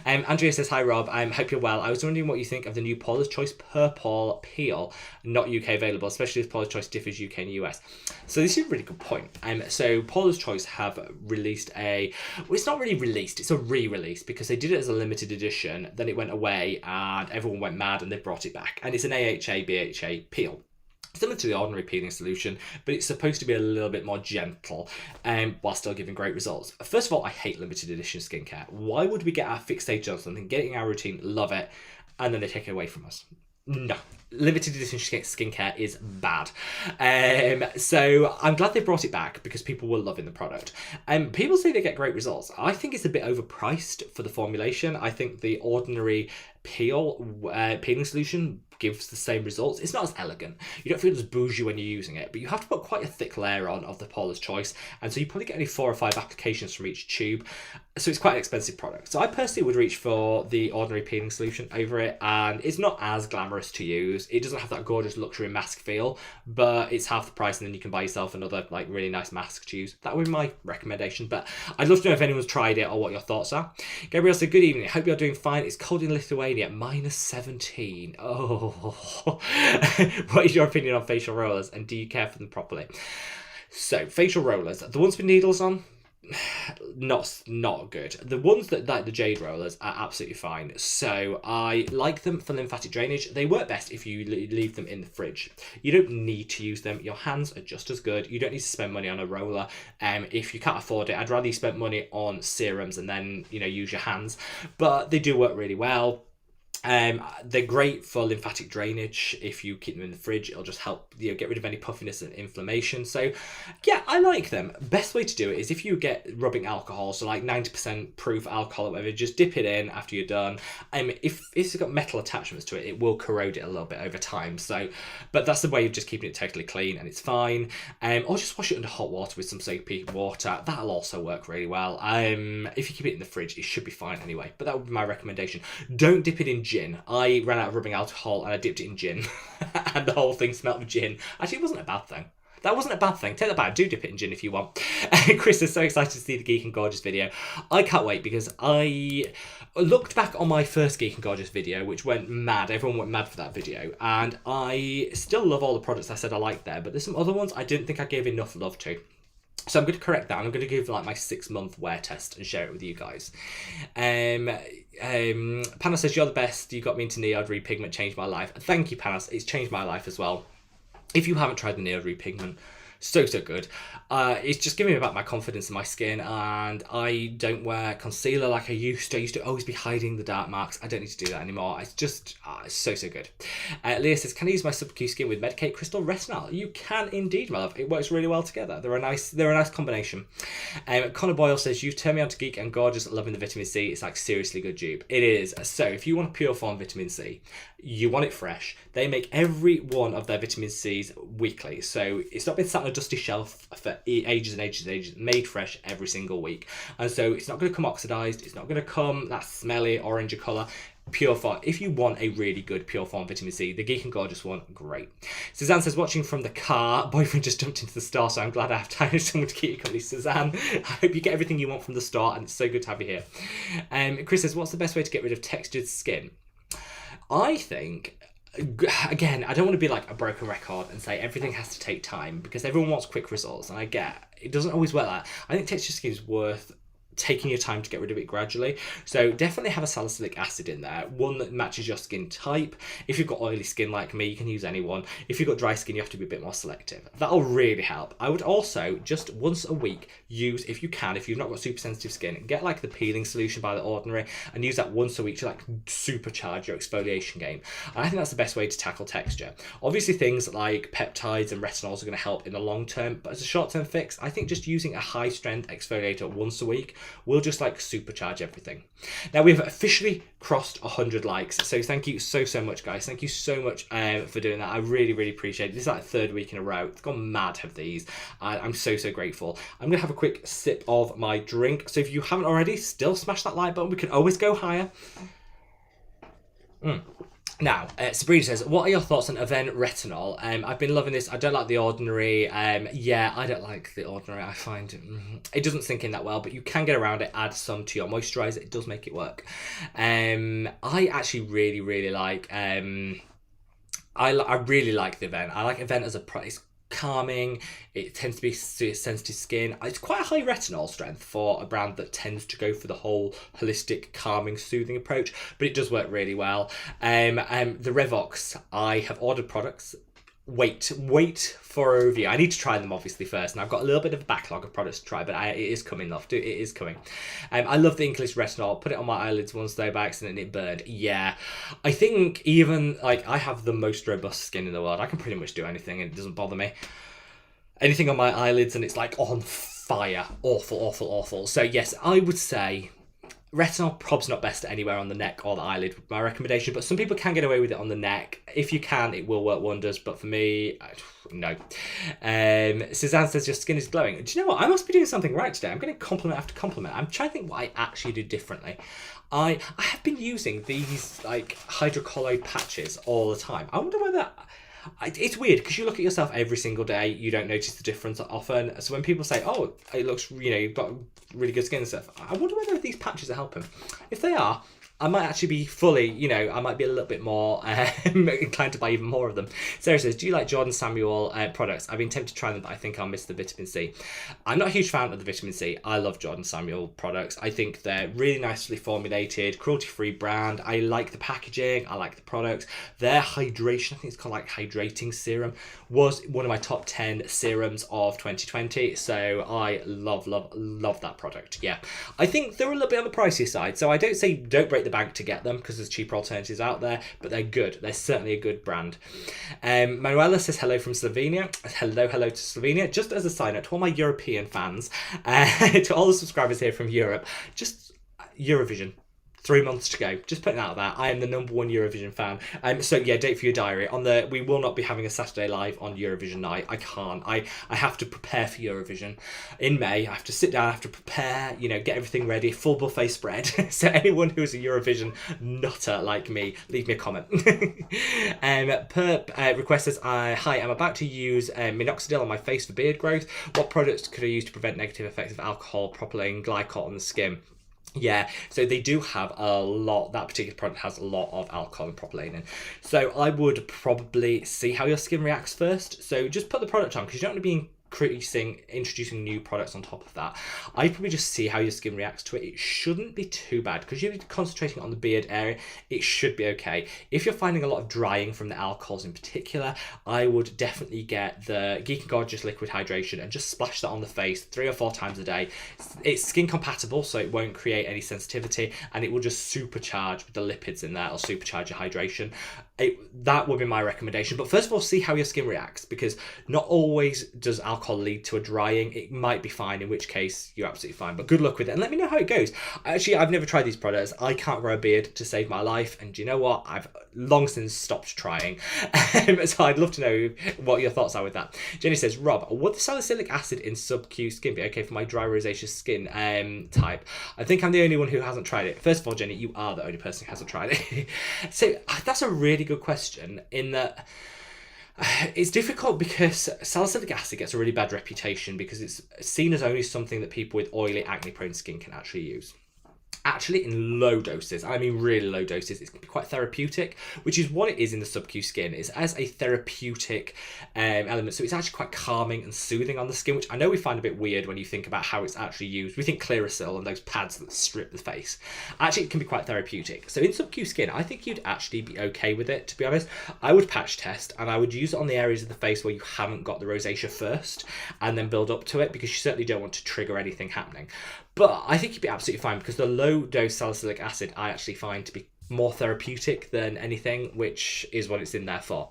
Andrea says, hi Rob, hope you're well. I was wondering what you think of the new Paula's Choice Purple Peel, not UK available, especially as Paula's Choice differs UK and US. So this is a really good point. So Paula's Choice have released it's not really released, it's a re-release, because they did it as a limited edition, then it went away and everyone went mad and they brought it back. And it's an AHA, BHA peel. Similar to the ordinary peeling solution, but it's supposed to be a little bit more gentle while still giving great results. First of all, I hate limited edition skincare. Why would we get our fixed stage on something, get it in our routine, love it, and then they take it away from us? No. Limited edition skincare is bad. So I'm glad they brought it back because people were loving the product. People say they get great results. I think it's a bit overpriced for the formulation. I think the ordinary peeling solution gives the same results. It's not as elegant. You don't feel as bougie when you're using it, but you have to put quite a thick layer on of the Paula's Choice, and so you probably get only 4 or 5 applications from each tube, so it's quite an expensive product. So I personally would reach for the ordinary peeling solution over it, and it's not as glamorous to use. It doesn't have that gorgeous luxury mask feel, but it's half the price, and then you can buy yourself another like really nice mask to use. That would be my recommendation, but I'd love to know if anyone's tried it or what your thoughts are. Gabrielle said, good evening, hope you're doing fine. It's cold in Lithuania, -17. Oh. What is your opinion on facial rollers, and do you care for them properly? So facial rollers, the ones with needles on, not good. The ones that like the jade rollers are absolutely fine. So I like them for lymphatic drainage. They work best if you leave them in the fridge. You don't need to use them. Your hands are just as good. You don't need to spend money on a roller. If you can't afford it, I'd rather you spend money on serums and then use your hands. But they do work really well. They're great for lymphatic drainage. If you keep them in the fridge, it'll just help get rid of any puffiness and inflammation. So yeah, I like them. Best way to do it is if you get rubbing alcohol, so like 90% proof alcohol or whatever, just dip it in after you're done. If it's got metal attachments to it, it will corrode it a little bit over time. So, but that's the way of just keeping it totally clean, and it's fine. Or just wash it under hot water with some soapy water. That'll also work really well. If you keep it in the fridge, it should be fine anyway. But that would be my recommendation. Don't dip it in gin. I ran out of rubbing alcohol and I dipped it in gin and the whole thing smelled of gin. Actually, it wasn't a bad thing. That wasn't a bad thing. Take that back. Do dip it in gin if you want. Chris is so excited to see the Geek and Gorgeous video. I can't wait because I looked back on my first Geek and Gorgeous video, which went mad. Everyone went mad for that video. And I still love all the products I said I liked there, but there's some other ones I didn't think I gave enough love to. So I'm going to correct that. I'm going to give like my 6-month wear test and share it with you guys. Panos says, you're the best. You got me into Neod Repigment, changed my life. Thank you, Panos. It's changed my life as well. If you haven't tried the Neod Repigment, so good. It's just giving me back my confidence in my skin, and I don't wear concealer like I used to. I used to always be hiding the dark marks. I don't need to do that anymore. It's just it's so good. Leah says, can I use my sub-Q skin with Medicate Crystal Retinol? You can indeed, my love. It works really well together. They're a nice combination. Connor Boyle says, you've turned me on to Geek and Gorgeous, loving the vitamin C. It's like seriously good dupe. It is. So if you want a pure form vitamin C, you want it fresh. They make every one of their vitamin C's weekly, so it's not been sat on a dusty shelf for ages and ages, made fresh every single week. And so it's not going to come oxidized, it's not going to come that smelly orange colour. Pure form. If you want a really good pure form vitamin C, the Geek and Gorgeous one, great. Suzanne says, watching from the car, boyfriend just jumped into the store, so I'm glad I have time for someone to keep you company. Suzanne, I hope you get everything you want from the store, and it's so good to have you here. Chris says, what's the best way to get rid of textured skin? I think, again, I don't want to be like a broken record and say everything has to take time, because everyone wants quick results, and I get it doesn't always work like that. I think textured skin is worth taking your time to get rid of it gradually. So definitely have a salicylic acid in there, one that matches your skin type. If you've got oily skin like me, you can use any one. If you've got dry skin, you have to be a bit more selective. That'll really help. I would also just once a week use, if you can, if you've not got super sensitive skin, get like the peeling solution by The Ordinary and use that once a week to like supercharge your exfoliation game. And I think that's the best way to tackle texture. Obviously things like peptides and retinols are going to help in the long term, but as a short term fix, I think just using a high strength exfoliator once a week will just like supercharge everything. Now we've officially crossed 100 likes, so thank you so much, guys. Thank you so much for doing that. I really appreciate it. This is like third week in a row. It's gone mad, have these. I'm so grateful. I'm gonna have a quick sip of my drink, so if you haven't already, still smash that like button. We can always go higher. Now, Sabrina says, what are your thoughts on Avène Retinol? I've been loving this. I don't like The Ordinary. Yeah, I don't like The Ordinary. I find it doesn't sink in that well, but you can get around it. Add some to your moisturiser. It does make it work. I actually really like... I really like the Avène. I like Avène as a price. Calming, it tends to be sensitive skin. It's quite a high retinol strength for a brand that tends to go for the whole holistic calming soothing approach, but it does work really well. The Revox, I have ordered products. Wait for a review. I need to try them obviously first, and I've got a little bit of a backlog of products to try, but it is coming off. It is coming. I love the Inkless retinol. Put it on my eyelids once though by accident and it burned. Yeah, I think even like I have the most robust skin in the world. I can pretty much do anything and it doesn't bother me. Anything on my eyelids and it's like on fire. Awful. So yes, I would say retinol prob's not best anywhere on the neck or the eyelid, my recommendation, but some people can get away with it on the neck. If you can, it will work wonders, but for me, no. Suzanne says your skin is glowing. Do you know what? I must be doing something right today. I'm getting compliment after compliment. I'm trying to think what I actually do differently. I have been using these like hydrocolloid patches all the time. I wonder whether... It's weird because you look at yourself every single day, you don't notice the difference often. So when people say, oh, it looks, you've got really good skin and stuff, I wonder whether these patches are helping. If they are, I might actually be fully, I might be a little bit more inclined to buy even more of them. Sarah says, do you like Jordan Samuel products? I've been tempted to try them, but I think I'll miss the vitamin C. I'm not a huge fan of the vitamin C. I love Jordan Samuel products. I think they're really nicely formulated, cruelty-free brand. I like the packaging. I like the products. Their hydration, I think it's called like Hydrating Serum, was one of my top 10 serums of 2020. So I love that product. Yeah. I think they're a little bit on the pricey side. So I don't say don't break the bank to get them because there's cheaper alternatives out there, but they're good. They're certainly a good brand. Manuela says hello from Slovenia. Hello to Slovenia. Just as a side note to all my European fans, to all the subscribers here from Europe, just Eurovision. 3 months to go. Just putting out there, I am the #1 Eurovision fan. So yeah, date for your diary. We will not be having a Saturday live on Eurovision night. I can't. I have to prepare for Eurovision in May. I have to sit down. I have to prepare. Get everything ready. Full buffet spread. So anyone who is a Eurovision nutter like me, leave me a comment. Perp request says, hi, I'm about to use minoxidil on my face for beard growth. What products could I use to prevent negative effects of alcohol, propylene glycol on the skin? Yeah, so they do have a lot, that particular product has a lot of alcohol and propylene in. So I would probably see how your skin reacts first. So just put the product on, because you don't want to be introducing new products on top of that. I'd probably just see how your skin reacts to it. It shouldn't be too bad because you're concentrating on the beard area. It should be okay. If you're finding a lot of drying from the alcohols in particular, I would definitely get the Geek and Gorgeous liquid hydration and just splash that on the face 3 or 4 times a day. It's skin compatible, so it won't create any sensitivity, and it will just supercharge with the lipids in there. It'll supercharge your hydration. That would be my recommendation. But first of all, see how your skin reacts, because not always does alcohol lead to a drying. It might be fine, in which case you're absolutely fine. But good luck with it, and let me know how it goes. Actually, I've never tried these products. I can't grow a beard to save my life, and do you know what? I've long since stopped trying. So I'd love to know what your thoughts are with that. Jenny says, Rob, would the salicylic acid in sub-Q skin be okay for my dry rosacea skin type? I think I'm the only one who hasn't tried it. First of all, Jenny, you are the only person who hasn't tried it. So that's a really good question, in that it's difficult because salicylic acid gets a really bad reputation because it's seen as only something that people with oily, acne-prone skin can actually use. actually in low doses, I mean really low doses, it can be quite therapeutic, which is what it is in the sub-Q skin. It's as a therapeutic element, so it's actually quite calming and soothing on the skin, which I know we find a bit weird when you think about how it's actually used. We think Clearasil and those pads that strip the face. Actually, it can be quite therapeutic. So in sub-Q skin, I think you'd actually be okay with it, to be honest. I would patch test, and I would use it on the areas of the face where you haven't got the rosacea first, and then build up to it, because you certainly don't want to trigger anything happening. But I think you'd be absolutely fine, because the low dose salicylic acid I actually find to be more therapeutic than anything, which is what it's in there for.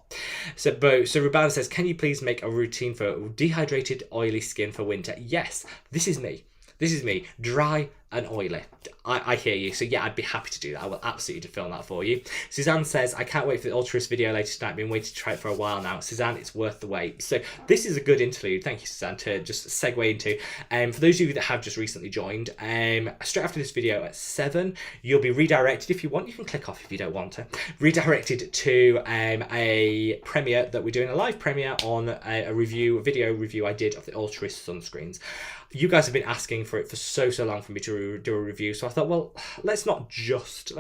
So Rubana says, can you please make a routine for dehydrated, oily skin for winter? Yes, this is me. This is me, dry and oily. I hear you. So yeah, I'd be happy to do that. I will absolutely film that for you. Suzanne says, I can't wait for the Ultraviolet video later tonight. I've been waiting to try it for a while now. Suzanne, it's worth the wait. So this is a good interlude. Thank you, Suzanne, to just segue into. For those of you that have just recently joined, straight after this video at 7, you'll be redirected. If you want, you can click off if you don't want to. Redirected to a premiere that we're doing, a live premiere on a video review I did of the Ultraviolet sunscreens. You guys have been asking for it for so long for me to do a review, so I thought, well, let's not just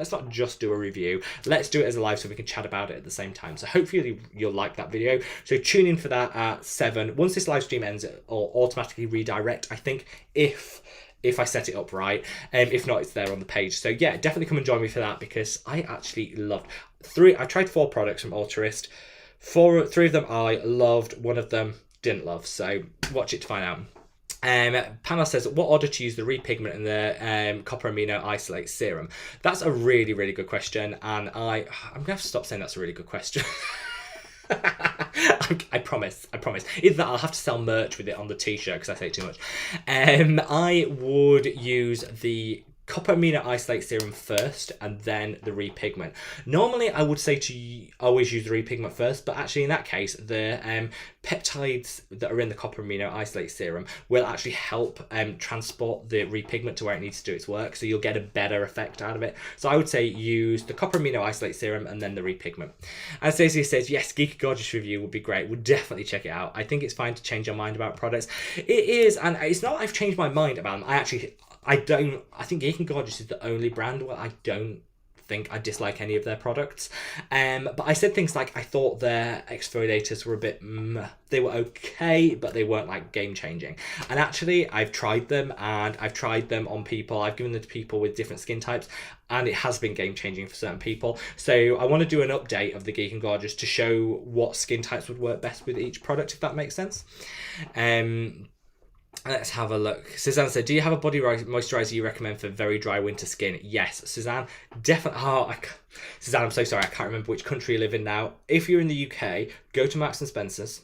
do a review. Let's do it as a live so we can chat about it at the same time. So hopefully you'll like that video. So tune in for that at 7. Once this live stream ends, it'll automatically redirect, I think, if I set it up right. If not, it's there on the page. So yeah, definitely come and join me for that, because I actually loved I tried 4 products from Ultraviolet. 3 of them I loved, 1 of them didn't love. So watch it to find out. Panel says, what order to use the repigment and the copper amino isolate serum? That's a really, really good question, and I'm gonna have to stop saying that's a really good question. I promise. Either that, I'll have to sell merch with it on the t-shirt because I say too much. I would use the copper amino isolate serum first and then the repigment. Normally I would say to always use the repigment first, but actually in that case the peptides that are in the copper amino isolate serum will actually help transport the repigment to where it needs to do its work, so you'll get a better effect out of it. So I would say use the copper amino isolate serum and then the repigment. And Stacey says, yes, Geeky Gorgeous review would be great. We'll definitely check it out. I think it's fine to change your mind about products. It is, and it's not I've changed my mind about them. I think Geek and Gorgeous is the only brand where I don't think I dislike any of their products. But I said things like I thought their exfoliators were a bit they were okay, but they weren't like game changing. And actually I've tried them, and I've tried them on people. I've given them to people with different skin types, and it has been game changing for certain people. So I want to do an update of the Geek and Gorgeous to show what skin types would work best with each product, if that makes sense. Let's have a look. Suzanne said, do you have a body moisturizer you recommend for very dry winter skin? Yes, Suzanne, definitely. Suzanne, I'm so sorry, I can't remember which country you live in now. If you're in the UK, go to Marks and Spencer's,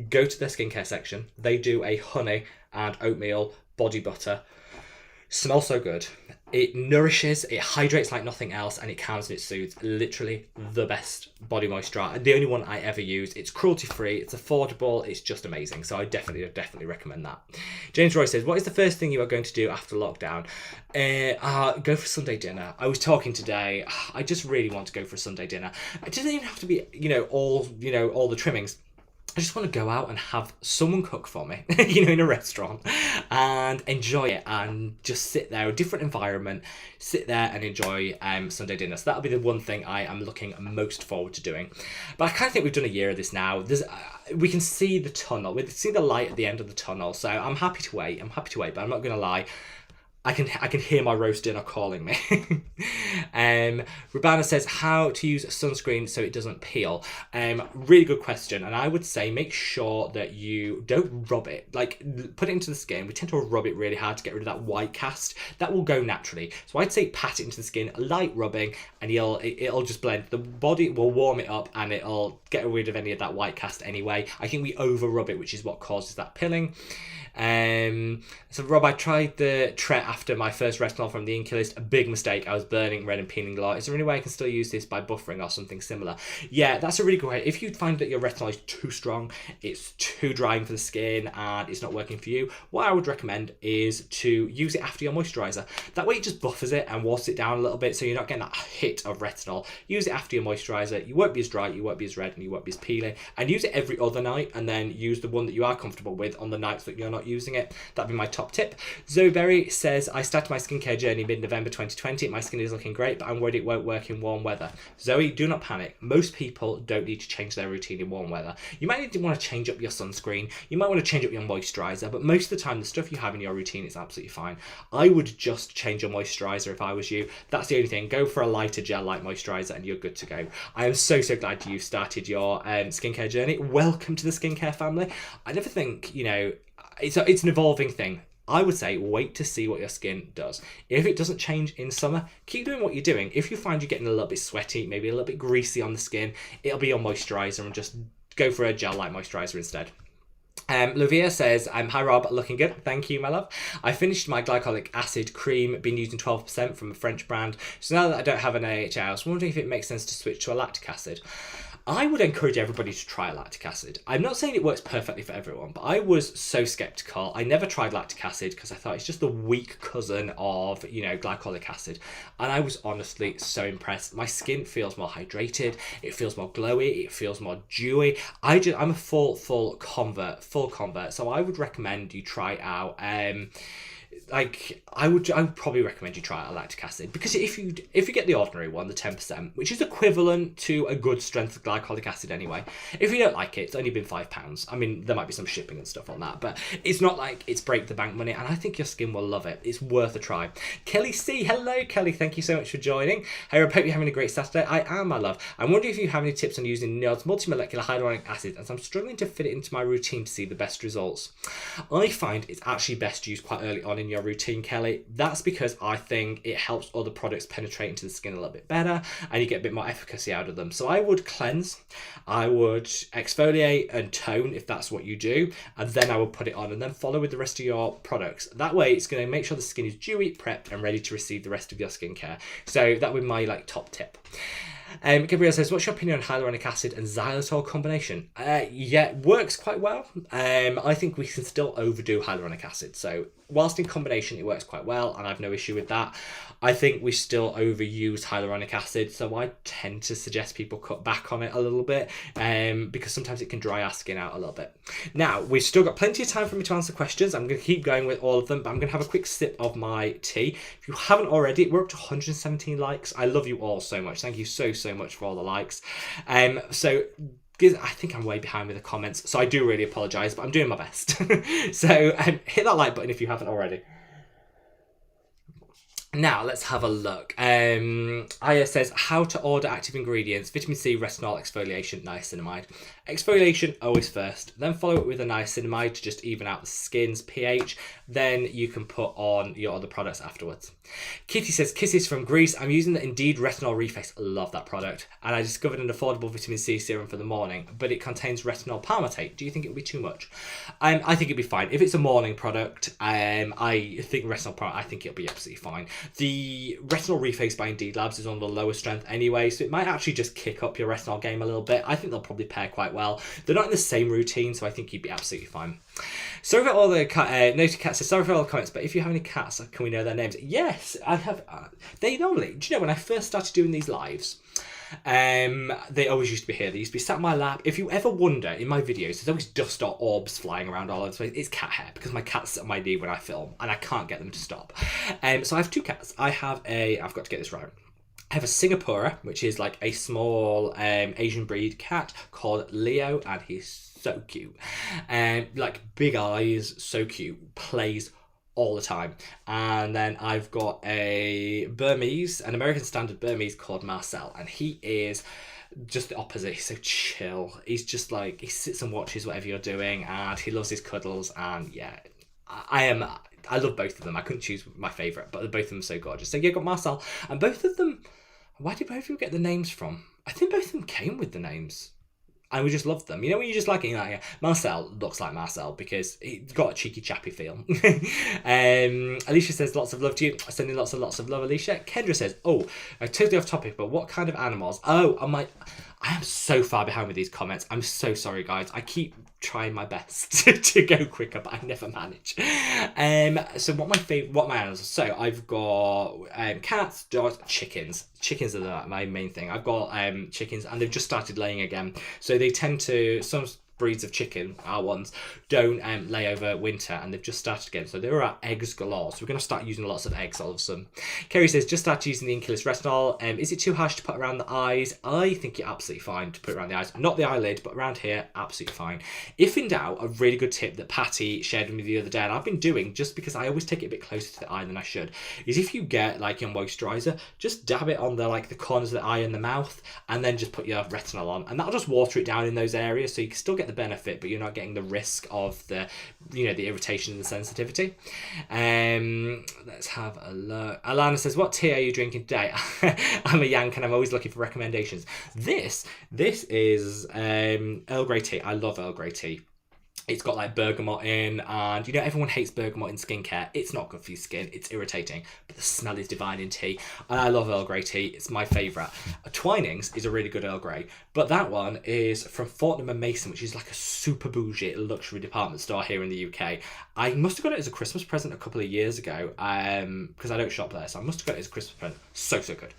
go to their skincare section. They do a honey and oatmeal body butter. Smells so good. It nourishes, it hydrates like nothing else, and it calms and it soothes. Literally the best body moisturizer. The only one I ever use. It's cruelty free, it's affordable, it's just amazing. So I definitely recommend that. James Roy says, what is the first thing you are going to do after lockdown? Go for Sunday dinner. I was talking today, I just really want to go for a Sunday dinner. It doesn't even have to be, all the trimmings. I just want to go out and have someone cook for me, in a restaurant, and enjoy it, and just sit there, a different environment, sit there and enjoy Sunday dinner. So that'll be the one thing I am looking most forward to doing. But I kind of think we've done a year of this now. We can see the tunnel, we can see the light at the end of the tunnel. So I'm happy to wait, but I'm not going to lie. I can hear my roast dinner calling me. Rubana says, how to use sunscreen so it doesn't peel. Really good question. And I would say make sure that you don't rub it. Like, put it into the skin. We tend to rub it really hard to get rid of that white cast. That will go naturally. So I'd say pat it into the skin, light rubbing, and it'll just blend. The body will warm it up, and it'll get rid of any of that white cast anyway. I think we over rub it, which is what causes that pilling. So Rob, I tried the Tret after my first retinol from the Inklist. A big mistake. I was burning red and peeling a lot. Is there any way I can still use this by buffering or something similar? Yeah, that's a really good way. If you find that your retinol is too strong, it's too drying for the skin, and it's not working for you, what I would recommend is to use it after your moisturizer. That way it just buffers it and waters it down a little bit, so you're not getting that hit of retinol. Use it after your moisturizer. You won't be as dry, you won't be as red, and you won't be as peeling. And use it every other night, and then use the one that you are comfortable with on the nights that you're not using it. That'd be my top tip. Zoe Berry says, says, I started my skincare journey mid-November 2020. My skin is looking great, but I'm worried it won't work in warm weather. Zoe, do not panic. Most people don't need to change their routine in warm weather. You might need to want to change up your sunscreen. You might want to change up your moisturizer, but most of the time, the stuff you have in your routine is absolutely fine. I would just change your moisturizer if I was you. That's the only thing. Go for a lighter gel-like moisturizer and you're good to go. I am so glad you started your skincare journey. Welcome to the skincare family. I never think, it's an evolving thing. I would say wait to see what your skin does. If it doesn't change in summer, keep doing what you're doing. If you find you're getting a little bit sweaty, maybe a little bit greasy on the skin, it'll be your moisturizer, and just go for a gel-like moisturizer instead. Lovia says, hi Rob, looking good. Thank you, my love. I finished my glycolic acid cream, been using 12% from a French brand. So now that I don't have an AHA, I was wondering if it makes sense to switch to a lactic acid. I would encourage everybody to try lactic acid. I'm not saying it works perfectly for everyone, but I was so skeptical. I never tried lactic acid because I thought it's just the weak cousin of, glycolic acid. And I was honestly so impressed. My skin feels more hydrated. It feels more glowy. It feels more dewy. I'm a full convert. So I would recommend you try it out. I would probably recommend you try out a lactic acid, because if you get the ordinary one, the 10%, which is equivalent to a good strength of glycolic acid anyway, if you don't like it, it's only been £5. I mean, there might be some shipping and stuff on that, but it's not like it's break the bank money, and I think your skin will love it. It's worth a try. Kelly C, hello Kelly, thank you so much for joining. Hey, I hope you're having a great Saturday. I am, my love. I'm wondering if you have any tips on using Nard's multi-molecular hyaluronic acid, as I'm struggling to fit it into my routine to see the best results. I find it's actually best used quite early on in your routine, Kelly. That's because I think it helps other products penetrate into the skin a little bit better, and you get a bit more efficacy out of them. So I would cleanse, I would exfoliate and tone if that's what you do, and then I would put it on and then follow with the rest of your products. That way it's going to make sure the skin is dewy, prepped and ready to receive the rest of your skincare. So that would be my top tip. Gabriel says, what's your opinion on hyaluronic acid and xylitol combination? Yeah, it works quite well. I think we can still overdo hyaluronic acid. So whilst in combination, it works quite well, and I have no issue with that. I think we still overuse hyaluronic acid, so I tend to suggest people cut back on it a little bit, because sometimes it can dry our skin out a little bit. Now, we've still got plenty of time for me to answer questions. I'm going to keep going with all of them, but I'm going to have a quick sip of my tea. If you haven't already, we're up to 117 likes. I love you all so much. Thank you so much for all the likes. So I think I'm way behind with the comments, so I do really apologise, but I'm doing my best. So hit that like button if you haven't already. Now, let's have a look. Aya says, how to order active ingredients: vitamin C, retinol, exfoliation, niacinamide. Exfoliation always first, then follow it with a niacinamide to just even out the skin's pH. Then you can put on your other products afterwards. Kitty says, kisses from Greece. I'm using the Indeed Retinol Reface. Love that product. And I discovered an affordable vitamin C serum for the morning, but it contains retinol palmitate. Do you think it would be too much? I think it'd be fine. If it's a morning product, I think retinol palmitate, I think it'll be absolutely fine. The Retinol Reface by Indeed Labs is on the lower strength anyway, so it might actually just kick up your retinol game a little bit. I think they'll probably pair quite well. They're not in the same routine, so I think you'd be absolutely fine. Sorry for all the Noted Cat says, sorry for all the comments, but if you have any cats, can we know their names? Yes, I have. They normally, do you know, when I first started doing these lives, they always used to be here. They used to be sat on my lap. If you ever wonder, in my videos, there's always dust or orbs flying around all over the place. It's cat hair, because my cats sit on my knee when I film, and I can't get them to stop. So I have two cats. I've got to get this right. I have a Singapura, which is like a small Asian breed cat called Leo, and he's so cute. Like big eyes, so cute, plays all the time. And then I've got a Burmese, an American Standard Burmese called Marcel, and he is just the opposite. He's so chill. He's just like, he sits and watches whatever you're doing, and he loves his cuddles. And yeah, I love both of them. I couldn't choose my favourite, but both of them are so gorgeous. So yeah, got Marcel, and both of them, where did both of you get the names from? I think both of them came with the names. And we just loved them. You know, when you just like it, like, Marcel looks like Marcel because he's got a cheeky chappy feel. Alicia says, lots of love to you. Sending lots of love, Alicia. Kendra says, totally off topic, but what kind of animals? I am so far behind with these comments. I'm so sorry, guys. I keep trying my best to go quicker, but I never manage. So what my animals are? So I've got cats, dogs, chickens. Chickens are my main thing. I've got chickens, and they've just started laying again. So they tend to, breeds of chicken, our ones, don't lay over winter, and they've just started again. So there are eggs galore. So we're going to start using lots of eggs all of a sudden. Kerry says, just started using the Inkless Retinol. Is it too harsh to put around the eyes? I think you're absolutely fine to put around the eyes. Not the eyelid, but around here, absolutely fine. If in doubt, a really good tip that Patty shared with me the other day, and I've been doing just because I always take it a bit closer to the eye than I should, is if you get like your moisturizer, just dab it on the corners of the eye and the mouth, and then just put your retinol on, and that'll just water it down in those areas, so you can still get the benefit, but you're not getting the risk of the the irritation and the sensitivity. Let's have a look. Alana says, what tea are you drinking today? I'm a Yank and I'm always looking for recommendations. This is Earl Grey tea. I love Earl Grey tea. It's got like bergamot in, and everyone hates bergamot in skincare. It's not good for your skin, it's irritating, but the smell is divine in tea. And I love Earl Grey tea, it's my favourite. Twinings is a really good Earl Grey, but that one is from Fortnum & Mason, which is like a super bougie luxury department store here in the UK. I must have got it as a Christmas present a couple of years ago, because I don't shop there, so I must have got it as a Christmas present. So good.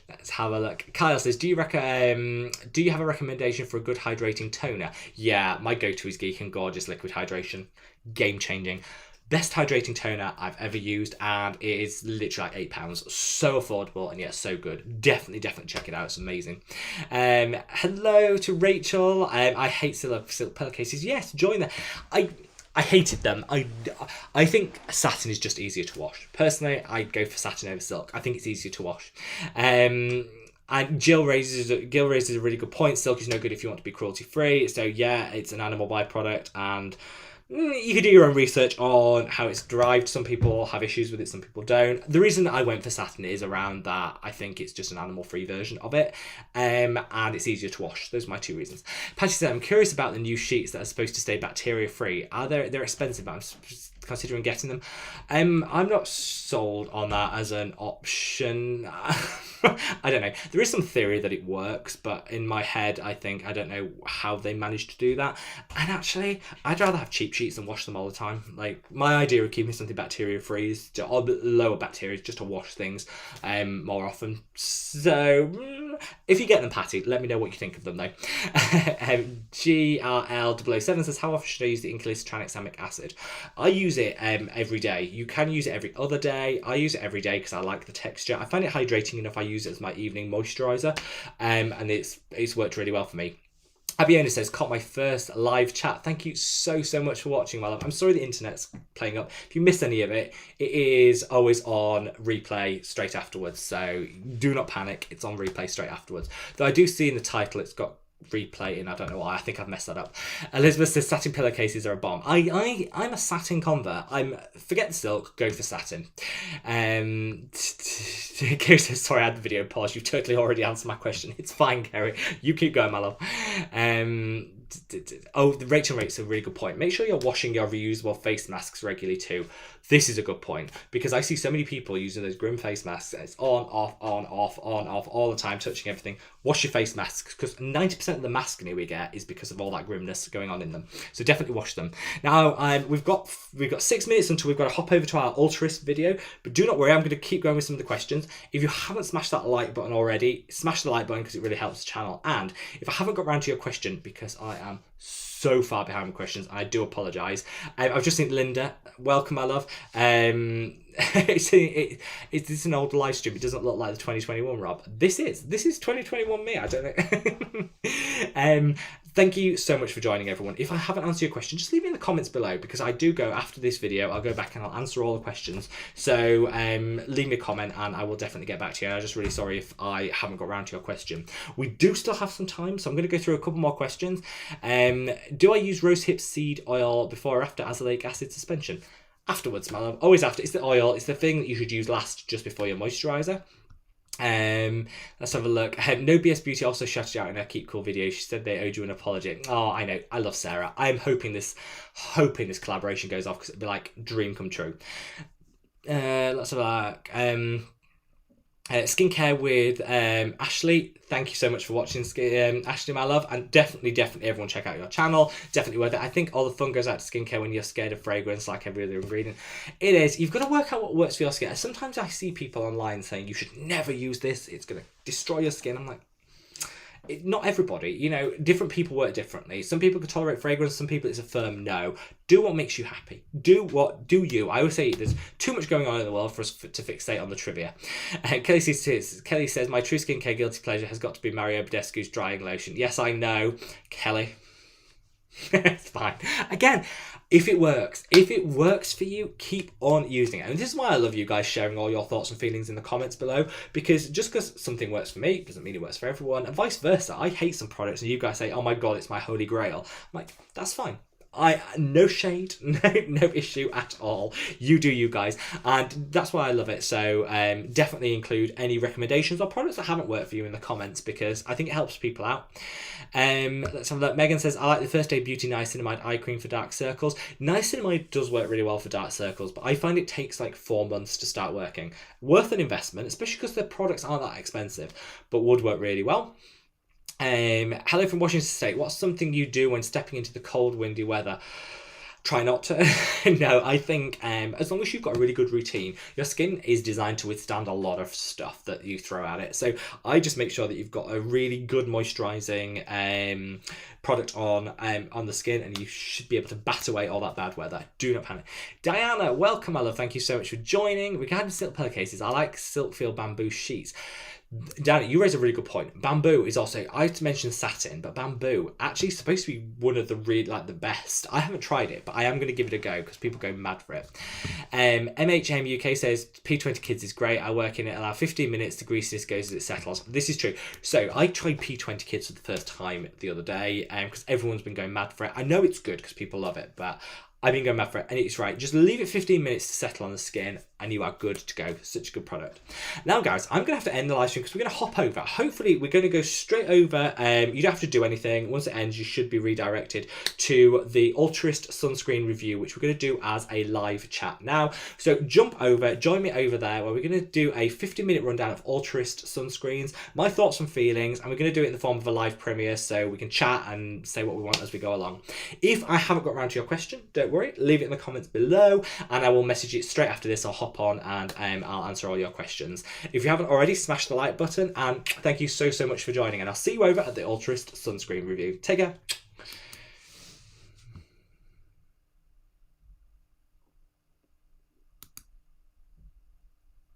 Let's have a look. Kyle says, do you have a recommendation for a good hydrating toner? Yeah, my go-to is Geek and Gorgeous Liquid Hydration. Game changing. Best hydrating toner I've ever used, and it is literally like £8. So affordable and yet so good. Definitely check it out. It's amazing. Hello to Rachel. I hate silk pillowcases. Yes, join them. I hated them. I think satin is just easier to wash. Personally, I'd go for satin over silk. I think it's easier to wash. And Jill raises a really good point. Silk is no good if you want to be cruelty free. So yeah, it's an animal byproduct, and you could do your own research on how it's derived. Some people have issues with it, some people don't. The reason I went for satin is around that I think it's just an animal-free version of it, and it's easier to wash. Those are my two reasons. Patty said, I'm curious about the new sheets that are supposed to stay bacteria-free. They're expensive, but I'm considering getting them. I'm not sold on that as an option. I don't know. There is some theory that it works, but in my head, I don't know how they managed to do that. And actually, I'd rather have cheap sheets than wash them all the time. Like, my idea of keeping something bacteria-free is to, or lower bacteria, just to wash things more often. So, if you get them, Patty, let me know what you think of them, though. GRL007 says, how often should I use the Inkless tranexamic acid? I use it every day. You can use it every other day. I use it every day because I like the texture. I find it hydrating enough. I use it as my evening moisturizer, and it's worked really well for me. Abiona says, caught my first live chat. Thank you so much for watching, my love. I'm sorry the internet's playing up. If you missed any of it, it is always on replay straight afterwards. So do not panic. It's on replay straight afterwards. Though I do see in the title it's got replay, and I don't know why. I think I've messed that up. Elizabeth says satin pillowcases are a bomb. I'm a satin convert. Forget the silk, go for satin. Kerry says, sorry, I had the video paused. You've totally already answered my question. It's fine, Kerry. You keep going, my love. The Rachel makes a really good point. Make sure you're washing your reusable face masks regularly too. This is a good point, because I see so many people using those grim face masks, and it's on, off all the time, touching everything. Wash your face masks, because 90% of the mask acne we get is because of all that grimness going on in them. So definitely wash them. Now, we've got 6 minutes until we've got to hop over to our Ultraist video, but do not worry, I'm going to keep going with some of the questions. If you haven't smashed that like button already, smash the like button because it really helps the channel. And if I haven't got around to your question, because I am so far behind with questions, I do apologise. I've just seen Linda. Welcome, my love. It's an old live stream. It doesn't look like the 2021 Rob. This is 2021 me. I don't know. Thank you so much for joining, everyone. If I haven't answered your question, just leave it in the comments below, because I do go after this video. I'll go back and I'll answer all the questions. So leave me a comment and I will definitely get back to you. And I'm just really sorry if I haven't got around to your question. We do still have some time, so I'm going to go through a couple more questions. Do I use rosehip seed oil before or after Azolic Acid suspension? Afterwards, my love. Always after. It's the oil. It's the thing that you should use last, just before your moisturiser. Let's have a look. No BS Beauty also shouted out in her Keep Cool video. She said they owed you an apology. Oh, I know. I love Sarah. I'm hoping this collaboration goes off, because it'd be like dream come true. Let's have a look. Skincare with Ashley. Thank you so much for watching, Ashley, my love. And definitely everyone check out your channel. Definitely worth it. I think all the fun goes out to skincare when you're scared of fragrance, like every other ingredient. It is. You've got to work out what works for your skin. Sometimes I see people online saying you should never use this. It's going to destroy your skin. I'm like, not everybody, you know, different people work differently. Some people can tolerate fragrance, some people it's a firm no. Do what makes you happy. Do you. I always say there's too much going on in the world for us to fixate on the trivia. Kelly says, my true skincare guilty pleasure has got to be Mario Badescu's drying lotion. Yes, I know, Kelly. It's fine. Again, if it works for you, keep on using it. And this is why I love you guys sharing all your thoughts and feelings in the comments below, because just because something works for me doesn't mean it works for everyone, and vice versa. I hate some products and you guys say, oh my god, it's my holy grail. I'm like, that's fine. No shade, no issue at all. You do you guys, and that's why I love it. So definitely include any recommendations or products that haven't worked for you in the comments, because I think it helps people out. Let's have a look. Megan says, I like the First Aid Beauty Niacinamide Eye Cream for dark circles. Niacinamide does work really well for dark circles, but I find it takes like 4 months to start working. Worth an investment, especially because their products aren't that expensive, but would work really well. Hello from Washington State. What's something you do when stepping into the cold, windy weather? Try not to. No, I think as long as you've got a really good routine, your skin is designed to withstand a lot of stuff that you throw at it. So I just make sure that you've got a really good moisturizing product on the skin, and you should be able to bat away all that bad weather. Do not panic. Diana, welcome, my love. Thank you so much for joining. Regarding silk pillowcases, I like silk feel bamboo sheets. Dan, you raise a really good point. Bamboo is also, I mentioned satin, but bamboo actually is supposed to be one of the really the best. I haven't tried it, but I am going to give it a go because people go mad for it. MHM UK says P20 Kids is great. I work in it, allow 15 minutes, the greasiness goes as it settles. This is true. So I tried P20 Kids for the first time the other day because everyone's been going mad for it. I know it's good because people love it, but I've been going mad for it, and it's right. Just leave it 15 minutes to settle on the skin, and you are good to go. Such a good product. Now, guys, I'm going to have to end the live stream because we're going to hop over. Hopefully, we're going to go straight over. You don't have to do anything. Once it ends, you should be redirected to the Ultrist sunscreen review, which we're going to do as a live chat now. So jump over, join me over there, where we're going to do a 50-minute rundown of Ultrist sunscreens, my thoughts and feelings, and we're going to do it in the form of a live premiere, so we can chat and say what we want as we go along. If I haven't got around to your question, don't worry, leave it in the comments below and I will message it straight after this. I'll hop on and I'll answer all your questions. If you haven't already, smash the like button, and thank you so much for joining, and I'll see you over at the Ultrist sunscreen review. Take care.